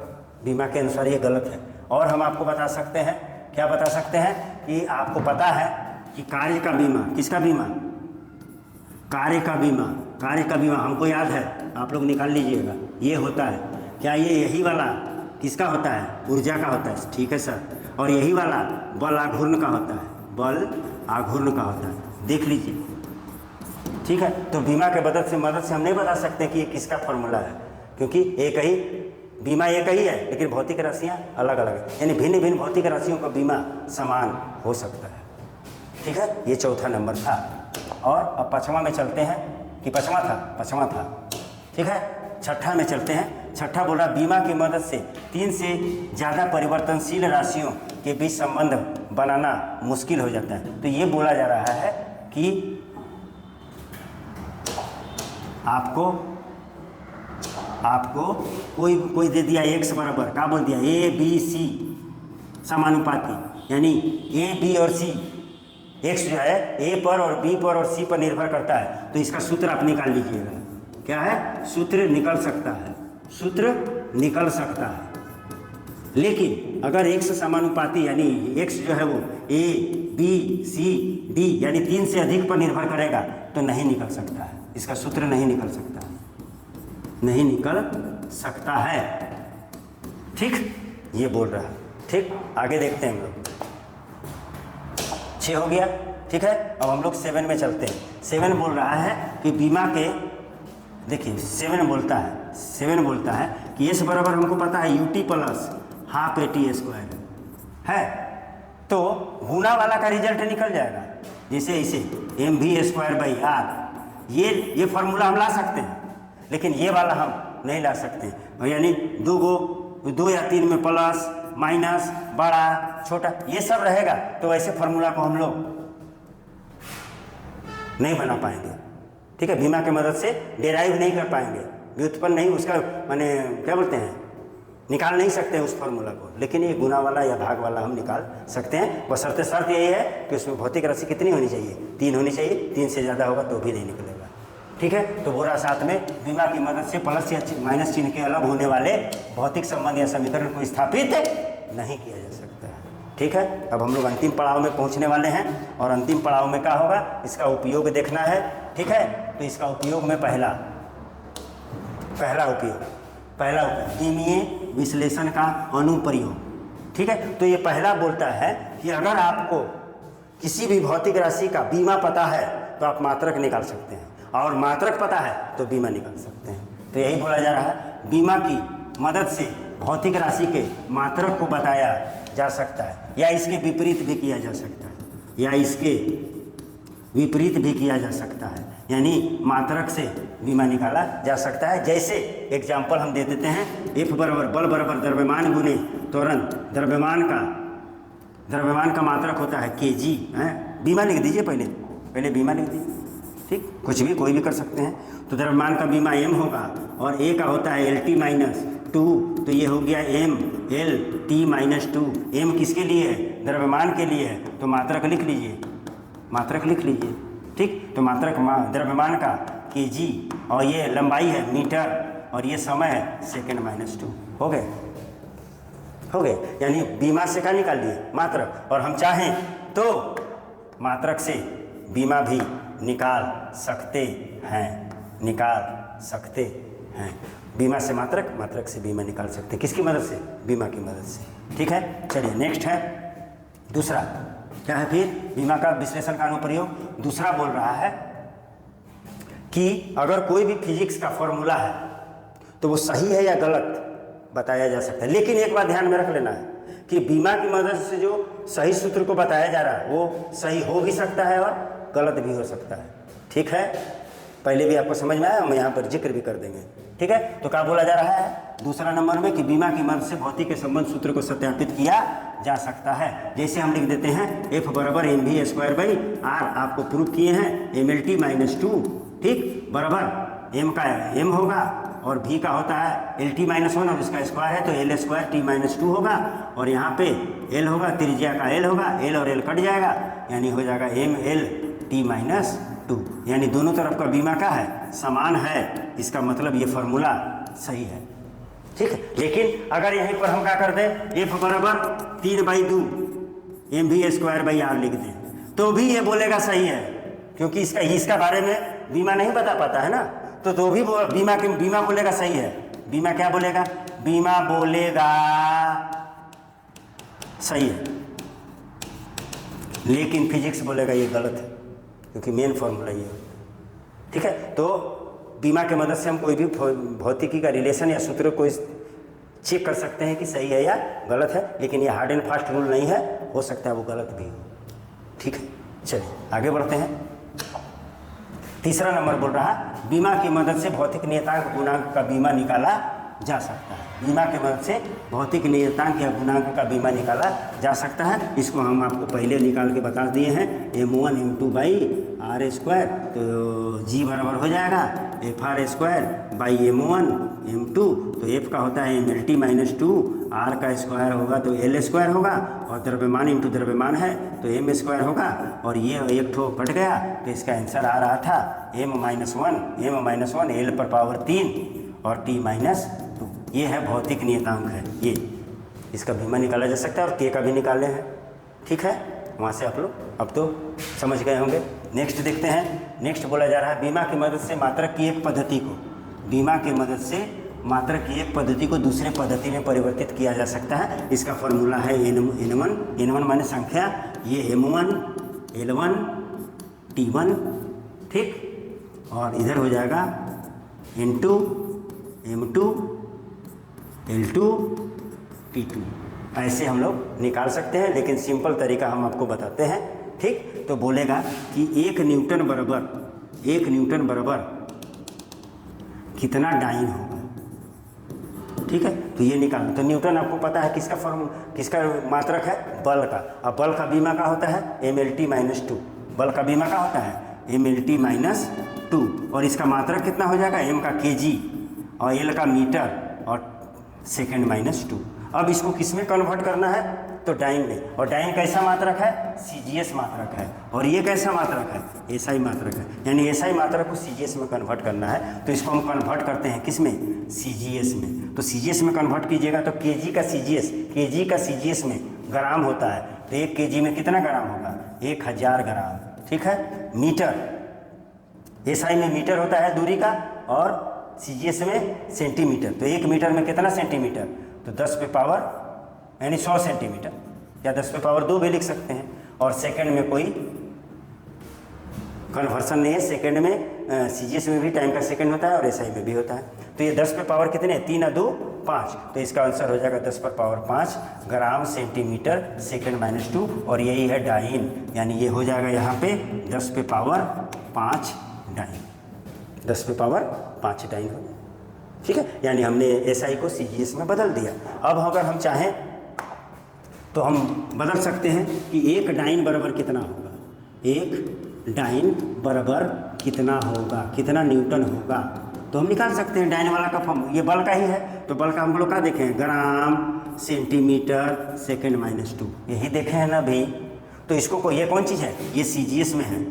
बीमा के अनुसार ये गलत है। और हम आपको बता सकते हैं, क्या बता सकते हैं कि आपको पता है कि कार्य का बीमा, किसका बीमा? कार्य का बीमा हमको याद है, आप लोग निकाल लीजिएगा, ये होता है क्या? ये यही वाला किसका होता है? ऊर्जा का होता है। ठीक है सर, और यही वाला बल आघूर्ण का होता है, देख लीजिए। ठीक है, तो बीमा के मदद से हम नहीं बता सकते कि ये किसका फॉर्मूला है, क्योंकि बीमा एक ही है, लेकिन भौतिक राशियाँ अलग अलग है, यानी भिन्न भिन्न भौतिक राशियों का बीमा समान हो सकता है। ठीक है, ये चौथा नंबर था। और अब पाँचवा में चलते हैं, कि पाँचवा था। ठीक है, छठा में चलते हैं। छठा बोल रहा, बीमा की मदद से 3 से ज़्यादा परिवर्तनशील राशियों के बीच संबंध बनाना मुश्किल हो जाता है। तो ये बोला जा रहा है कि आपको कोई दे दिया x बराबर, क्या बोल दिया? A B C समानुपाती, यानी A B और C, x जो है A पर और B पर और C पर निर्भर करता है। तो इसका सूत्र आप निकाल लीजिएगा, क्या है? सूत्र निकल सकता है। लेकिन अगर x समानुपाती, यानी x जो है वो A B C D यानी 3 से अधिक पर निर्भर करेगा, तो नहीं निकल सकता है, इसका सूत्र नहीं निकल सकता है। ठीक, ये बोल रहा है। ठीक, आगे देखते हैं हम लोग। 6 हो गया। ठीक है, अब हम लोग 7 में चलते हैं। 7 बोल रहा है कि बीमा के, देखिए 7 बोलता है कि एस बराबर हमको पता है UT plus half A T square है, तो गुना वाला का रिजल्ट निकल जाएगा। जैसे इसे M V square by R, ये फार्मूला हम ला सकते हैं, लेकिन ये वाला हम नहीं ला सकते। यानी दो या तीन में प्लस माइनस बड़ा छोटा ये सब रहेगा, तो ऐसे फार्मूला को हम लोग नहीं बना पाएंगे। ठीक है, बीमा की मदद से डेराइव नहीं कर पाएंगे, व्युत्पन्न नहीं, उसका माने क्या बोलते हैं, निकाल नहीं सकते उस फार्मूला को। लेकिन ये गुना वाला या भाग वाला हम निकाल सकते हैं, बशर्ते शर्त यही है कि उसमें भौतिक राशि कितनी होनी चाहिए, 3 होनी चाहिए। 3 से ज़्यादा होगा तो भी नहीं निकलेगा। ठीक है, तो बोरा 7 में बीमा की मदद से प्लस या माइनस चिन्ह के अलग होने वाले भौतिक संबंध या समीकरण को स्थापित नहीं किया जा सकता है। ठीक है, अब हम लोग अंतिम पड़ाव में पहुंचने वाले हैं, और अंतिम पड़ाव में क्या होगा, इसका उपयोग देखना है। ठीक है, तो इसका उपयोग में पहला उपयोग बीमीय विश्लेषण का अनुप्रयोग। ठीक है, तो ये पहला बोलता है कि अगर आपको किसी भी भौतिक राशि का बीमा पता है तो आप मात्रक निकाल सकते हैं, और मात्रक पता है तो बीमा निकाल सकते हैं। तो यही बोला जा रहा है, बीमा की मदद से भौतिक राशि के मात्रक को बताया जा सकता है, या इसके विपरीत भी किया जा सकता है, यानी मात्रक से बीमा निकाला जा सकता है। जैसे एग्जाम्पल हम दे देते हैं, F बराबर बल बराबर द्रव्यमान गुने त्वरण, द्रव्यमान का मात्रक होता है kg है। बीमा लिख दीजिए, पहले बीमा लिख दीजिए। ठीक, कुछ भी कोई भी कर सकते हैं। तो द्रव्यमान का बीमा m होगा, और a का होता है LT माइनस 2, तो ये हो गया m LT माइनस 2। m किसके लिए है, द्रव्यमान के लिए है, तो मात्रक लिख लीजिए। ठीक, तो मात्रक द्रव्यमान का kg, और ये लंबाई है मीटर, और ये समय है सेकेंड माइनस 2। हो गए, यानी बीमा से क्या निकाल लिए, मात्रक। और हम चाहें तो मात्रक से बीमा भी निकाल सकते हैं। बीमा से मात्रक, मात्रक से बीमा निकाल सकते हैं। किसकी मदद से, बीमा की मदद से। ठीक है, चलिए नेक्स्ट है दूसरा। क्या है फिर, बीमा का विश्लेषण का अनुप्रयोग। दूसरा बोल रहा है कि अगर कोई भी फिजिक्स का फॉर्मूला है तो वो सही है या गलत बताया जा सकता है। लेकिन एक बात ध्यान में रख लेना है कि बीमा की मदद से जो सही सूत्र को बताया जा रहा है वो सही हो भी सकता है और गलत भी हो सकता है। ठीक है, पहले भी आपको समझ में आया, हम यहाँ पर जिक्र भी कर देंगे। ठीक है, तो क्या बोला जा रहा है दूसरा नंबर में कि बीमा की मदद से भौतिक के संबंध सूत्र को सत्यापित किया जा सकता है। जैसे हम लिख देते हैं F बराबर mv स्क्वायर बाई आर, आपको प्रूव किए हैं mlt माइनस 2। ठीक, बराबर m का m होगा, और v का होता है LT माइनस 1, और इसका स्क्वायर है तो L स्क्वायर T माइनस 2 होगा, और यहाँ पे L होगा, त्रिज्या का L होगा, L और L कट जाएगा, यानी हो जाएगा mLT माइनस 2। यानी दोनों तरफ का बीमा का है, समान है। इसका मतलब ये फार्मूला सही है। ठीक है, लेकिन अगर यहीं पर हम क्या कर दें, F बराबर 3/2 mv स्क्वायर बाई आर लिख दें, तो भी ये बोलेगा सही है, क्योंकि इसका बारे में बीमा नहीं बता पाता है ना। तो भी बीमा बोलेगा सही है। बीमा क्या बोलेगा, बीमा बोलेगा सही है, लेकिन फिजिक्स बोलेगा ये गलत है, क्योंकि मेन फॉर्मूला ये है। ठीक है, तो बीमा की मदद से हम कोई भी भौतिकी का रिलेशन या सूत्र को चेक कर सकते हैं कि सही है या गलत है, लेकिन ये हार्ड एंड फास्ट रूल नहीं है, हो सकता है वो गलत भी हो। ठीक है, चलिए आगे बढ़ते हैं। तीसरा नंबर बोल रहा है, बीमा की मदद से भौतिक नियतांक गुणांक का बीमा निकाला जा सकता है। बीमा की मदद से भौतिक नियतांक या गुणांक का बीमा निकाला जा सकता है। इसको हम आपको पहले निकाल के बता दिए हैं, m1 m2 by R square, तो g बराबर हो जाएगा fr square by m1 m2, तो f का होता है mlt माइनस 2, r का स्क्वायर होगा तो l स्क्वायर होगा, और द्रव्यमान इंटू द्रव्यमान है तो m स्क्वायर होगा, और ये एक ठो कट गया, तो इसका आंसर आ रहा था m माइनस 1 l पर पावर 3 और t माइनस 2। ये है भौतिक नियतांक है, ये इसका बीमा निकाला जा सकता है, और k का भी निकाले हैं। ठीक है, वहाँ से आप लोग अब तो समझ गए होंगे। नेक्स्ट देखते हैं। नेक्स्ट बोला जा रहा है, बीमा की मदद से मात्रक की एक पद्धति को दूसरे पद्धति में परिवर्तित किया जा सकता है। इसका फॉर्मूला है n1 माने संख्या, ये m1 l1 t1। ठीक, और इधर हो जाएगा n2 m2 L2 T2 ऐसे हम लोग निकाल सकते हैं, लेकिन सिंपल तरीका हम आपको बताते हैं। ठीक, तो बोलेगा कि 1 न्यूटन बराबर कितना डाइन होगा। ठीक है, तो ये निकालना। तो न्यूटन आपको पता है किसका मात्रक है, बल का। अब बल का बीमा का होता है mLT-2। बल का बीमा का होता है mLT-2, और इसका मात्रक कितना हो जाएगा, m का kg और l का मीटर और सेकेंड -2। अब इसको किस में कन्वर्ट करना है, तो डाइन में। और डाइन कैसा मात्रक है, CGS मात्रक है। और ये कैसा मात्रक है, SI मात्रक है। यानी SI मात्रक को CGS में कन्वर्ट करना है, तो इसको हम कन्वर्ट करते हैं किस में, CGS में। तो CGS में कन्वर्ट कीजिएगा तो kg का CGS में ग्राम होता है, तो 1 kg में कितना ग्राम होगा, 1000 ग्राम। ठीक है, मीटर, SI में मीटर होता है दूरी का, और CGS में सेंटीमीटर। तो 1 मीटर में कितना सेंटीमीटर, तो 10 पे पावर यानी 100 सेंटीमीटर, या 10 पे पावर 2 भी लिख सकते हैं। और सेकंड में कोई कन्वर्सन नहीं है, सेकंड में CGS में भी टाइम का सेकंड होता है और SI में भी होता है। तो ये 10 पे पावर कितने, 3 और 2 5, तो इसका आंसर हो जाएगा 10 पर पावर 5 ग्राम सेंटीमीटर सेकंड -2, और यही है डाइन। यानी ये हो जाएगा यहाँ पे 10 पे पावर 5 डाइन, 10 पे पावर 5 डाइन हो। ठीक है, यानी हमने SI को CGS में बदल दिया। अब अगर हम चाहें तो हम बदल सकते हैं कि 1 डाइन बराबर कितना होगा, 1 डाइन बराबर कितना होगा, कितना न्यूटन होगा। तो हम निकाल सकते हैं डाइन वाला का फॉर्म, ये बल का ही है, तो बल का हम लोग क्या देखें, ग्राम सेंटीमीटर सेकेंड -2, यही देखे हैं ना भाई। तो इसको ये कौन चीज़ है, ये CGS में है,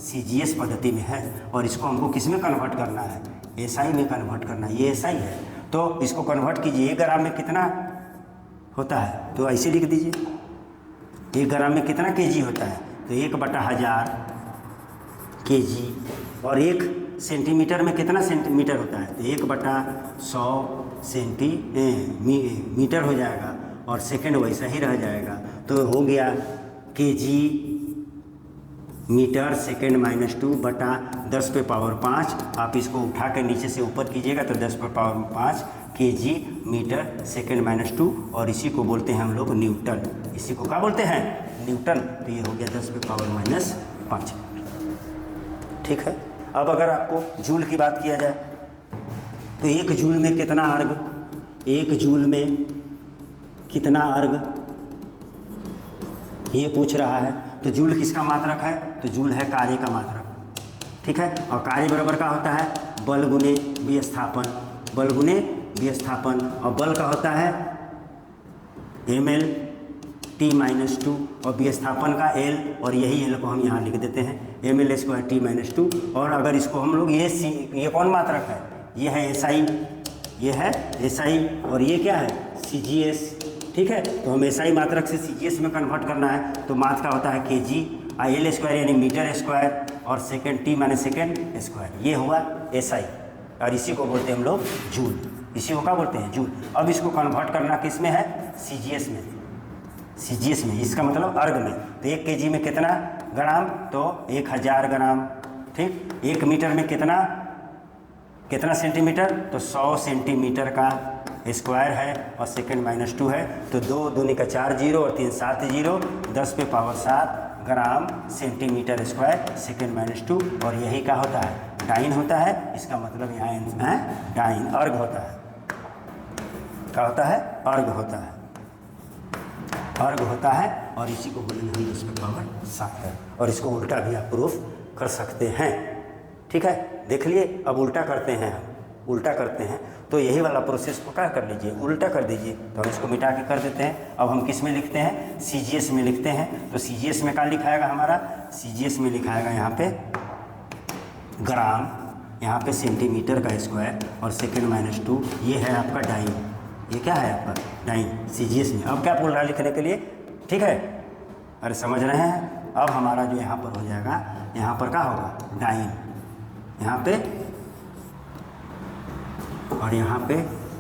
CGS पद्धति में है, और इसको हमको किस में कन्वर्ट करना है, SI में कन्वर्ट करना है। ये SI है, तो इसको कन्वर्ट कीजिए। 1 ग्राम में कितना होता है, तो ऐसे लिख दीजिए, 1 ग्राम में कितना kg होता है, तो 1/1000 kg। और 1 सेंटीमीटर में कितना सेंटीमीटर होता है, तो 1/100 सेंटीमीटर हो जाएगा, और सेकंड वैसा ही रह जाएगा। तो हो गया kg मीटर सेकेंड -2 बटा 10 पे पावर 5। आप इसको उठा कर नीचे से ऊपर कीजिएगा तो 10 पे पावर 5 kg मीटर सेकेंड -2, और इसी को बोलते हैं हम लोग न्यूटन। इसी को क्या बोलते हैं, न्यूटन। तो ये हो गया 10 पे पावर -5। ठीक है, अब अगर आपको जूल की बात किया जाए तो 1 जूल में कितना अर्ग, 1 जूल में कितना अर्ग, ये पूछ रहा है। तो जूल किसका मात्रक है, तो जूल है कार्य का मात्रक। ठीक है, और कार्य बराबर का होता है बल गुने विस्थापन, बल गुने विस्थापन, और बल का होता है mL/T-2 और विस्थापन का L, और यही L को हम यहाँ लिख देते हैं mL²T-2। और अगर इसको हम लोग ये कौन मात्रक है, ये है SI, ये है SI, और ये क्या है CGS। ठीक है, तो हम SI मात्रक से CGS में कन्वर्ट करना है, तो मात्रा का होता है kg, L² यानी मीटर स्क्वायर, और सेकेंड T माने सेकेंड स्क्वायर। ये हुआ SI, और इसी को बोलते हैं हम लोग जूल। इसी को क्या बोलते हैं, जूल। अब इसको कन्वर्ट करना किस में है, CGS में, CGS में, इसका मतलब अर्ग में। तो 1 kg में कितना ग्राम, तो 1000 ग्राम। ठीक, 1 मीटर में कितना सेंटीमीटर, तो 100 सेंटीमीटर का स्क्वायर है, और सेकेंड -2 है, तो 2 दूनी का 4 0 और 3 7 0, 10 पे power 7 gram centimetre square second -2। और यही क्या होता है, डाइन होता है। इसका मतलब यहाँ है डाइन, अर्ग होता है। क्या होता है, अर्ग होता है, अर्ग होता है। और इसी को बोलेंगे हम 10 पे पावर 7 है, और इसको उल्टा भी आप प्रूफ कर सकते हैं। ठीक है, देख लिए। अब उल्टा करते हैं, हम उल्टा करते हैं, तो यही वाला प्रोसेस को क्या कर लीजिए, उल्टा कर दीजिए। तो हम इसको मिटा के कर देते हैं। अब हम किस में लिखते हैं, CGS में लिखते हैं। तो CGS में क्या लिखाएगा हमारा, CGS में लिखाएगा यहाँ पे ग्राम, यहाँ पे सेंटीमीटर का स्क्वायर, और सेकेंड -2, ये है आपका डाइन। ये क्या है आपका डाइन, CGS में। अब क्या बोल रहा है लिखने के लिए, ठीक है, अरे समझ रहे हैं। अब हमारा जो यहाँ पर हो जाएगा, यहाँ पर क्या होगा, डाइन, यहाँ पे, और यहाँ पे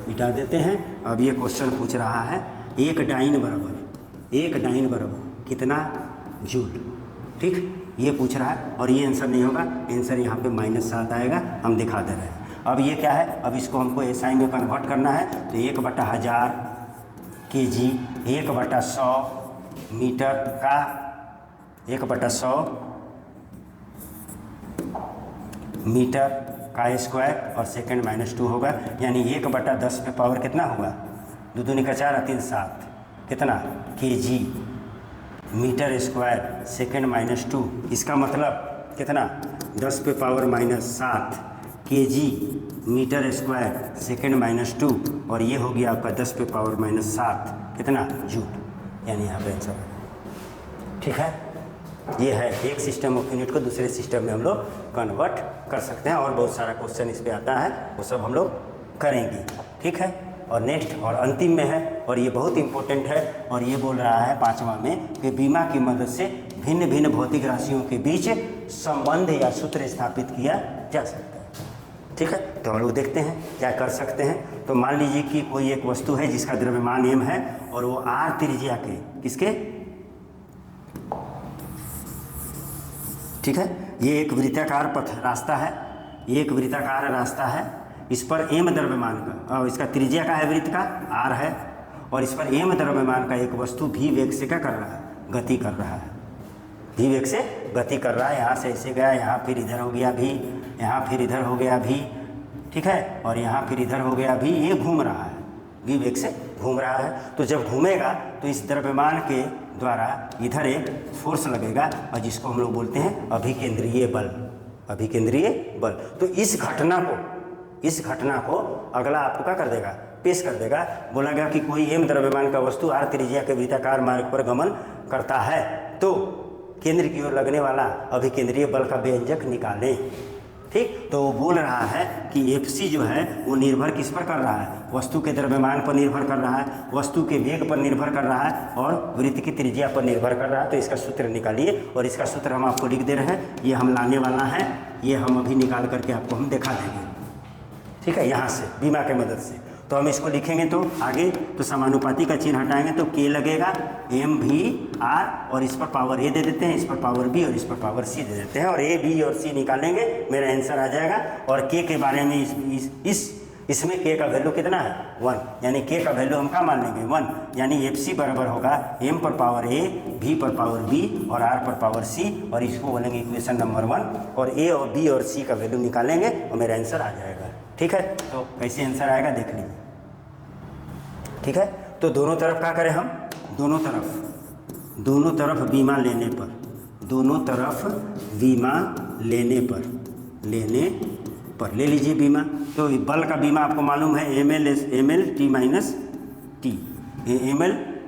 मिटा देते हैं। अब ये क्वेश्चन पूछ रहा है 1 डाइन बराबर कितना जूल। ठीक, ये पूछ रहा है, और ये आंसर नहीं होगा, आंसर यहाँ पे -7 आएगा, हम दिखा दे रहे हैं। अब ये क्या है, अब इसको हमको एसआई में कन्वर्ट करना है, तो 1/1000 kg 1/100 मीटर का 1/100 मीटर का स्क्वायर और सेकंड -2 होगा, यानी 1/10 पे पावर कितना होगा, 2 दूनी का 4 3 7 कितना kg मीटर स्क्वायर सेकंड -2। इसका मतलब कितना 10 पे power -7 kg metre square second -2, और ये हो गया आपका 10 पे पावर -7 कितना जूल, यानी यहाँ पे आंसर। ठीक है, ये है एक सिस्टम ऑफ यूनिट को दूसरे सिस्टम में हम लोग कन्वर्ट कर सकते हैं, और बहुत सारा क्वेश्चन इस पे आता है, वो सब हम लोग करेंगे। ठीक है, और नेक्स्ट और अंतिम में है, और ये बहुत इंपॉर्टेंट है, और ये बोल रहा है 5वां में कि बीमा की मदद से भिन्न भिन्न भौतिक राशियों के बीच संबंध या सूत्र स्थापित किया जा सकता है। ठीक है, तो हम लोग देखते हैं क्या कर सकते हैं। तो मान लीजिए कि कोई एक वस्तु है जिसका द्रव्यमान m है, और वो r त्रिज्या के किसके, ठीक है, ये एक वृत्ताकार पथ रास्ता है, ये एक वृत्ताकार रास्ता है, इस पर m द्रव्यमान का, और इसका त्रिज्या का है वृत्त का r है, और इस पर m द्रव्यमान का एक वस्तु v वेग से क्या कर रहा है, गति कर रहा है, v वेग से गति कर रहा है। यहाँ से ऐसे गया, यहाँ फिर इधर हो गया v, यहाँ फिर इधर हो गया v, ठीक है, और यहाँ फिर इधर हो गया v, ये घूम रहा है, v वेग से घूम रहा है। तो जब घूमेगा तो इस द्रव्यमान के द्वारा इधर एक फोर्स लगेगा, और जिसको हम लोग बोलते हैं अभिकेंद्रीय बल, अभिकेंद्रीय बल। तो इस घटना को अगला आपको क्या कर देगा, पेश कर देगा। बोला गया कि कोई m द्रव्यमान का वस्तु r त्रिज्या के वृत्ताकार मार्ग पर गमन करता है, तो केंद्र की ओर लगने वाला अभिकेंद्रीय बल का व्यंजक निकालें। ठीक, तो वो बोल रहा है कि Fc जो है वो निर्भर किस पर कर रहा है, वस्तु के द्रव्यमान पर निर्भर कर रहा है, वस्तु के वेग पर निर्भर कर रहा है, और वृत्त की त्रिज्या पर निर्भर कर रहा है। तो इसका सूत्र निकालिए, और इसका सूत्र हम आपको लिख दे रहे हैं, ये हम लाने वाला है, ये हम अभी निकाल करके आपको हम दिखा देंगे। ठीक है, यहाँ से बीमा के मदद से तो हम इसको लिखेंगे, तो आगे तो समानुपाती का चिन्ह हटाएंगे तो k लगेगा mv/r, और इस पर पावर a दे देते हैं, इस पर पावर b, और इस पर पावर c दे देते हैं, और a b और c निकालेंगे, मेरा आंसर आ जाएगा। और k के बारे में इसमें k का वैल्यू कितना है 1, यानी k का वैल्यू हम क्या मान लेंगे 1, यानी Fc बराबर होगा m पर पावर a, v पर पावर b और r पर पावर c, और इसको बोलेंगे इक्वेशन नंबर 1, और a और b और c का वैल्यू निकालेंगे और मेरा आंसर आ जाएगा। ठीक है, तो कैसे आंसर आएगा देख लीजिए। ठीक है, तो दोनों तरफ क्या करें हम, दोनों तरफ बीमा लेने पर, दोनों तरफ बीमा लेने पर ले लीजिए बीमा। तो बल का बीमा आपको मालूम है ml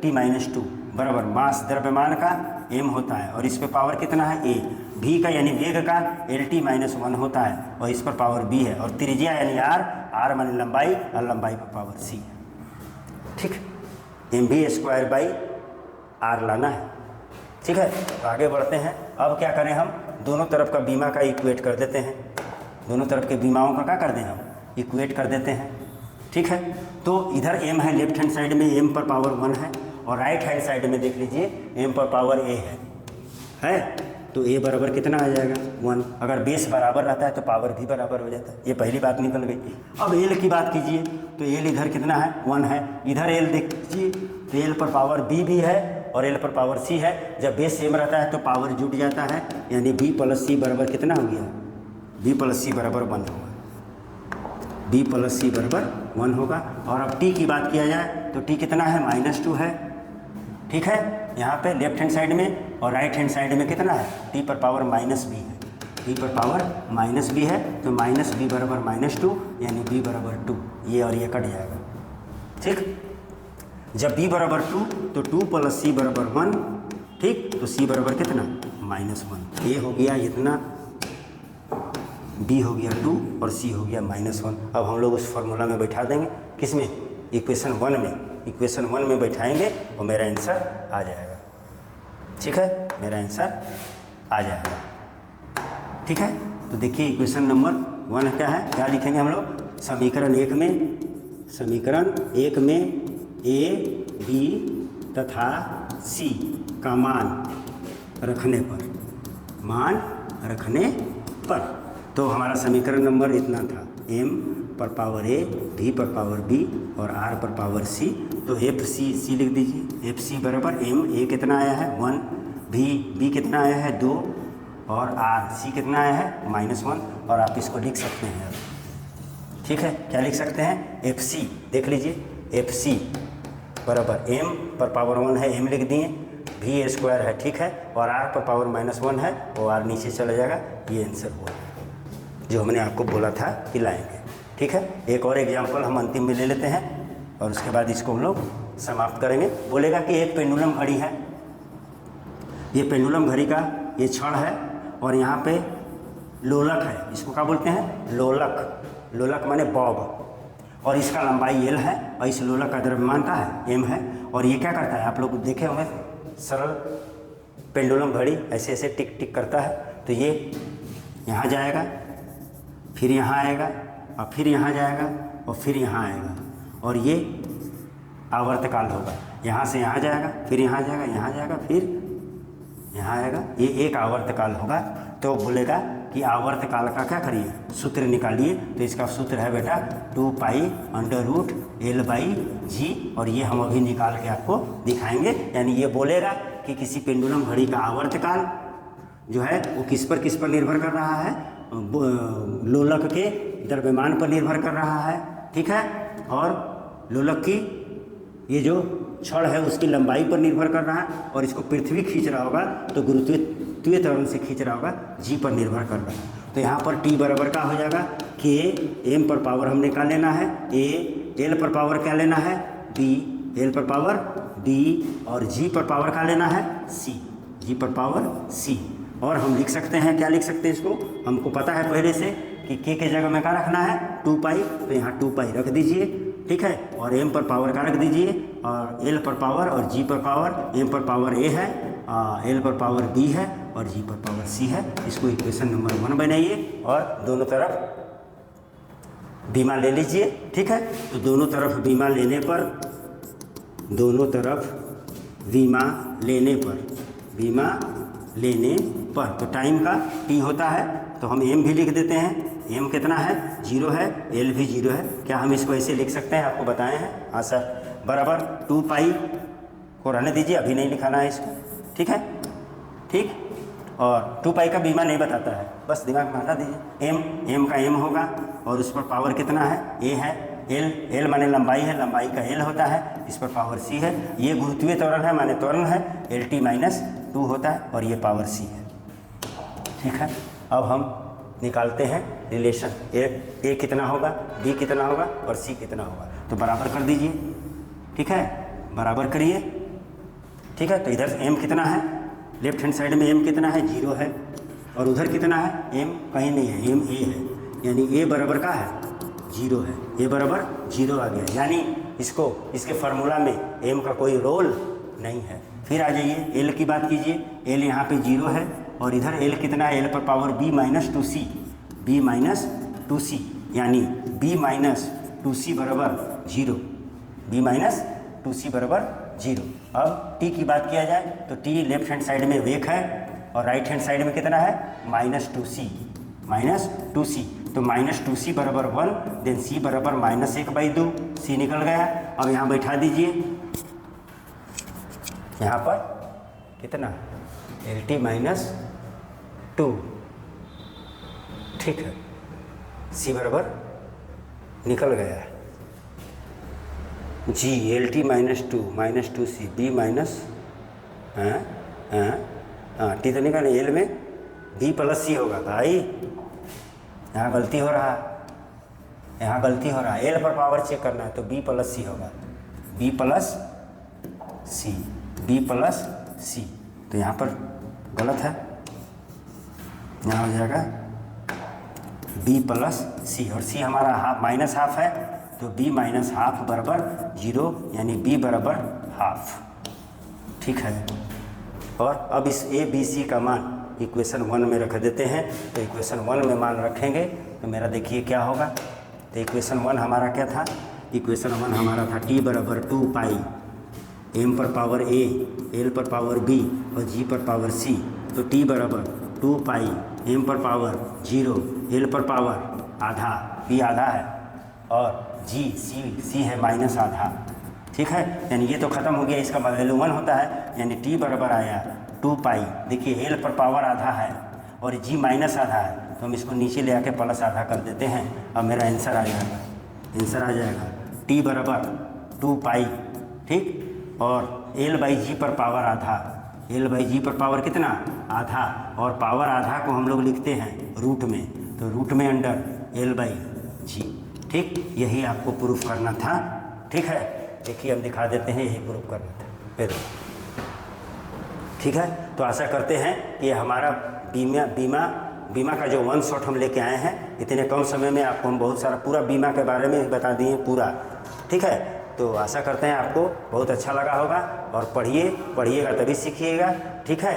t -2 बराबर मास द्रव्यमान का m होता है, और इस पे पावर कितना है a, v का यानी वेग का LT-1 होता है, और इस पर पावर b है, और त्रिज्या यानी r मानी लंबाई, और लंबाई पर पावर c है। ठीक, mv²/r लाना है। ठीक है, तो आगे बढ़ते हैं। अब क्या करें, हम दोनों तरफ का बीमा का इक्वेट कर देते हैं, दोनों तरफ के बीमाओं का क्या कर दें हम इक्वेट कर देते हैं। ठीक है, तो इधर m है, लेफ्ट हैंड साइड में m पर पावर 1 है, और राइट हैंड साइड में देख लीजिए m पर पावर a है, तो a बराबर कितना आ जाएगा 1। अगर बेस बराबर रहता है तो पावर भी बराबर हो जाता है, ये पहली बात निकल गई। अब l की बात कीजिए, तो l इधर कितना है 1 है, इधर l देखिए तो l पर पावर b भी है और l पर पावर c है। जब बेस सेम रहता है तो पावर जुट जाता है, यानी b + c बराबर कितना हो गया, b + c बराबर 1 होगा, b + c बराबर 1 होगा। और अब t की बात किया जाए तो t कितना है -2 है। ठीक है, यहाँ पे लेफ्ट हैंड साइड में, और राइट हैंड साइड में कितना है t पर पावर -b है, t पर पावर -b है, तो -b बराबर -2 यानी b बराबर 2, ये और ये कट जाएगा। ठीक, जब b बराबर 2 तो 2 + c बराबर 1। ठीक, तो c बराबर कितना -1, a हो गया इतना, b हो गया 2 और c हो गया -1। अब हम लोग उस फॉर्मूला में बैठा देंगे, किस में, इक्वेशन 1 में, इक्वेशन 1 में बैठाएंगे और मेरा आंसर आ जाएगा। ठीक है, मेरा आंसर आ जाएगा। ठीक है, तो देखिए इक्वेशन नंबर 1 क्या है, क्या लिखेंगे हम लोग, समीकरण 1 में a, b तथा c का मान रखने पर, तो हमारा समीकरण नंबर इतना था। m पर पावर a, v पर पावर b और r पर पावर c। तो एफ सी लिख दीजिए। एफ सी बराबर m a कितना आया है 1, b कितना आया है 2 और r c कितना आया है -1। और आप इसको लिख सकते हैं, ठीक है। क्या लिख सकते हैं? एफ सी देख लीजिए, एफ सी बराबर m पर पावर 1 है m लिख दिए, v स्क्वायर है, ठीक है, और r पर पावर -1 है, वो r नीचे चला जाएगा। ये आंसर हुआ जो हमने आपको बोला था कि लाएंगे, ठीक है। एक और एग्जाम्पल हम अंतिम में ले लेते हैं और उसके बाद इसको हम लोग समाप्त करेंगे। बोलेगा कि एक पेंडुलम घड़ी है, ये पेंडुलम घड़ी का ये छड़ है और यहाँ पे लोलक है, इसको क्या बोलते हैं? लोलक। लोलक माने बॉब, और इसका लंबाई l है और इस लोलक का द्रव्यमान का है m है। और ये क्या करता है, आप लोग देखे होंगे सरल पेंडुलम घड़ी ऐसे ऐसे टिक टिक करता है। तो ये यहाँ जाएगा, फिर यहाँ आएगा और फिर यहाँ जाएगा और फिर यहाँ आएगा, और ये आवर्तकाल होगा। यहाँ से यहाँ जाएगा, फिर यहाँ जाएगा, यहाँ जाएगा, फिर यहाँ आएगा। ये एक आवर्तकाल होगा। तो बोलेगा कि आवर्तकाल का क्या करिए, सूत्र निकालिए। तो इसका सूत्र है बेटा 2 पाई √L/g, और ये हम अभी निकाल के आपको दिखाएंगे। यानी ये बोलेगा कि किसी पेंडुलम घड़ी का आवर्तकाल जो है वो किस पर निर्भर कर रहा है? लोलक के द्रव्यमान पर निर्भर कर रहा है, ठीक है। और लोलक की ये जो छड़ है उसकी लंबाई पर निर्भर कर रहा है, और इसको पृथ्वी खींच रहा होगा तो गुरुत्वीय त्वरण से खींच रहा होगा, जी पर निर्भर कर रहा है। तो यहाँ पर टी बराबर का हो जाएगा के एम पर पावर हमने क्या लेना है ए, एल पर पावर क्या लेना है बी, एल पर पावर डी, और जी पर पावर क्या लेना है सी, जी पर पावर सी। और हम लिख सकते हैं, क्या लिख सकते हैं इसको, हमको पता है पहले से कि के जगह में क्या रखना है 2 पाई, तो यहाँ 2 पाई रख दीजिए, ठीक है। और m पर पावर का रख दीजिए, और l पर पावर और g पर पावर, m पर पावर a है, l पर पावर b है और g पर पावर c है। इसको इक्वेशन नंबर 1 बनाइए और दोनों तरफ बीमा ले लीजिए, ठीक है। तो दोनों तरफ बीमा लेने पर, दोनों तरफ बीमा लेने पर तो टाइम का t होता है, तो हम m भी लिख देते हैं। m कितना है 0 है, l भी 0 है। क्या हम इसको ऐसे लिख सकते हैं? आपको बताए हैं। हाँ सर, बराबर 2 पाई को रहने दीजिए, अभी नहीं लिखाना है इसको, ठीक है, ठीक। और 2 पाई का बीमा नहीं बताता है, बस दिमाग में हटा दीजिए। m का m होगा और उस पर पावर कितना है a है, l माने लंबाई है, लंबाई का l होता है, इस पर पावर c है। ये गुरुत्वीय त्वरण है माने त्वरण है, LT-2 होता है और ये पावर c है, ठीक है। अब हम निकालते हैं रिलेशन, ए कितना होगा, बी कितना होगा और सी कितना होगा। तो बराबर कर दीजिए, ठीक है, बराबर करिए, ठीक है। तो इधर m कितना है, लेफ्ट हैंड साइड में m कितना है 0 है, और उधर कितना है m कहीं नहीं है, m a है, यानी a बराबर का है 0 है, a बराबर 0 आ गया। यानी इसके फार्मूला में m का कोई रोल नहीं है। फिर आ जाइए l की बात कीजिए, l यहाँ पे 0 है और इधर l कितना है, l पर पावर b-2c, b-2c, यानी b-2c बराबर 0, b-2c बराबर 0। अब t की बात किया जाए तो t लेफ्ट हैंड साइड में वेग है और राइट हैंड साइड में कितना है -2c, तो -2c बराबर 1, देन c बराबर -1/2, c निकल गया। अब यहाँ बैठा दीजिए, यहाँ पर कितना LT-2, ठीक है, c बराबर निकल गया है g, LT-2 -2c, b minus T तो निकाले, l में b + c होगा भाई, यहाँ गलती हो रहा है, l पर पावर चेक करना है तो b + c होगा, b + c, तो यहाँ पर गलत है, यहाँ हो जाएगा b + c, और c हमारा -½ है, तो b -½ बराबर 0, यानी b बराबर ½, ठीक है। और अब इस a b c का मान इक्वेशन 1 में रख देते हैं। तो इक्वेशन 1 में मान रखेंगे तो मेरा देखिए क्या होगा। तो इक्वेशन 1 हमारा क्या था, इक्वेशन 1 हमारा था t बराबर 2 पाई m पर पावर a, l पर पावर b और g पर पावर c। तो t बराबर 2 पाई m पर पावर 0, l पर पावर आधा, पी आधा है, और जी सी है माइनस आधा, ठीक है। यानी ये तो ख़त्म हो गया, इसका वैल्यू 1 होता है, यानी टी बराबर आया 2 पाई। देखिए एल पर पावर आधा है और जी माइनस आधा है, तो हम इसको नीचे ले आके प्लस आधा कर देते हैं, अब मेरा आंसर आ जाएगा, आंसर आ जाएगा टी बराबर 2 पाई, ठीक। और एल बाई जी पर पावर आधा, एल बाई जी पर पावर कितना, आधा, और पावर आधा को हम लोग लिखते हैं रूट में, तो रूट में अंडर एल बाई जी, ठीक। यही आपको प्रूफ करना था, ठीक है। देखिए हम दिखा देते हैं, यही प्रूफ करना था फिर, ठीक है। तो आशा करते हैं कि हमारा बीमा का जो 1 शॉट हम लेके आए हैं, इतने कम समय में आपको हम बहुत सारा पूरा बीमा के बारे में बता दिए पूरा, ठीक है। तो आशा करते हैं आपको बहुत अच्छा लगा होगा, और पढ़िएगा तभी सीखिएगा, ठीक है।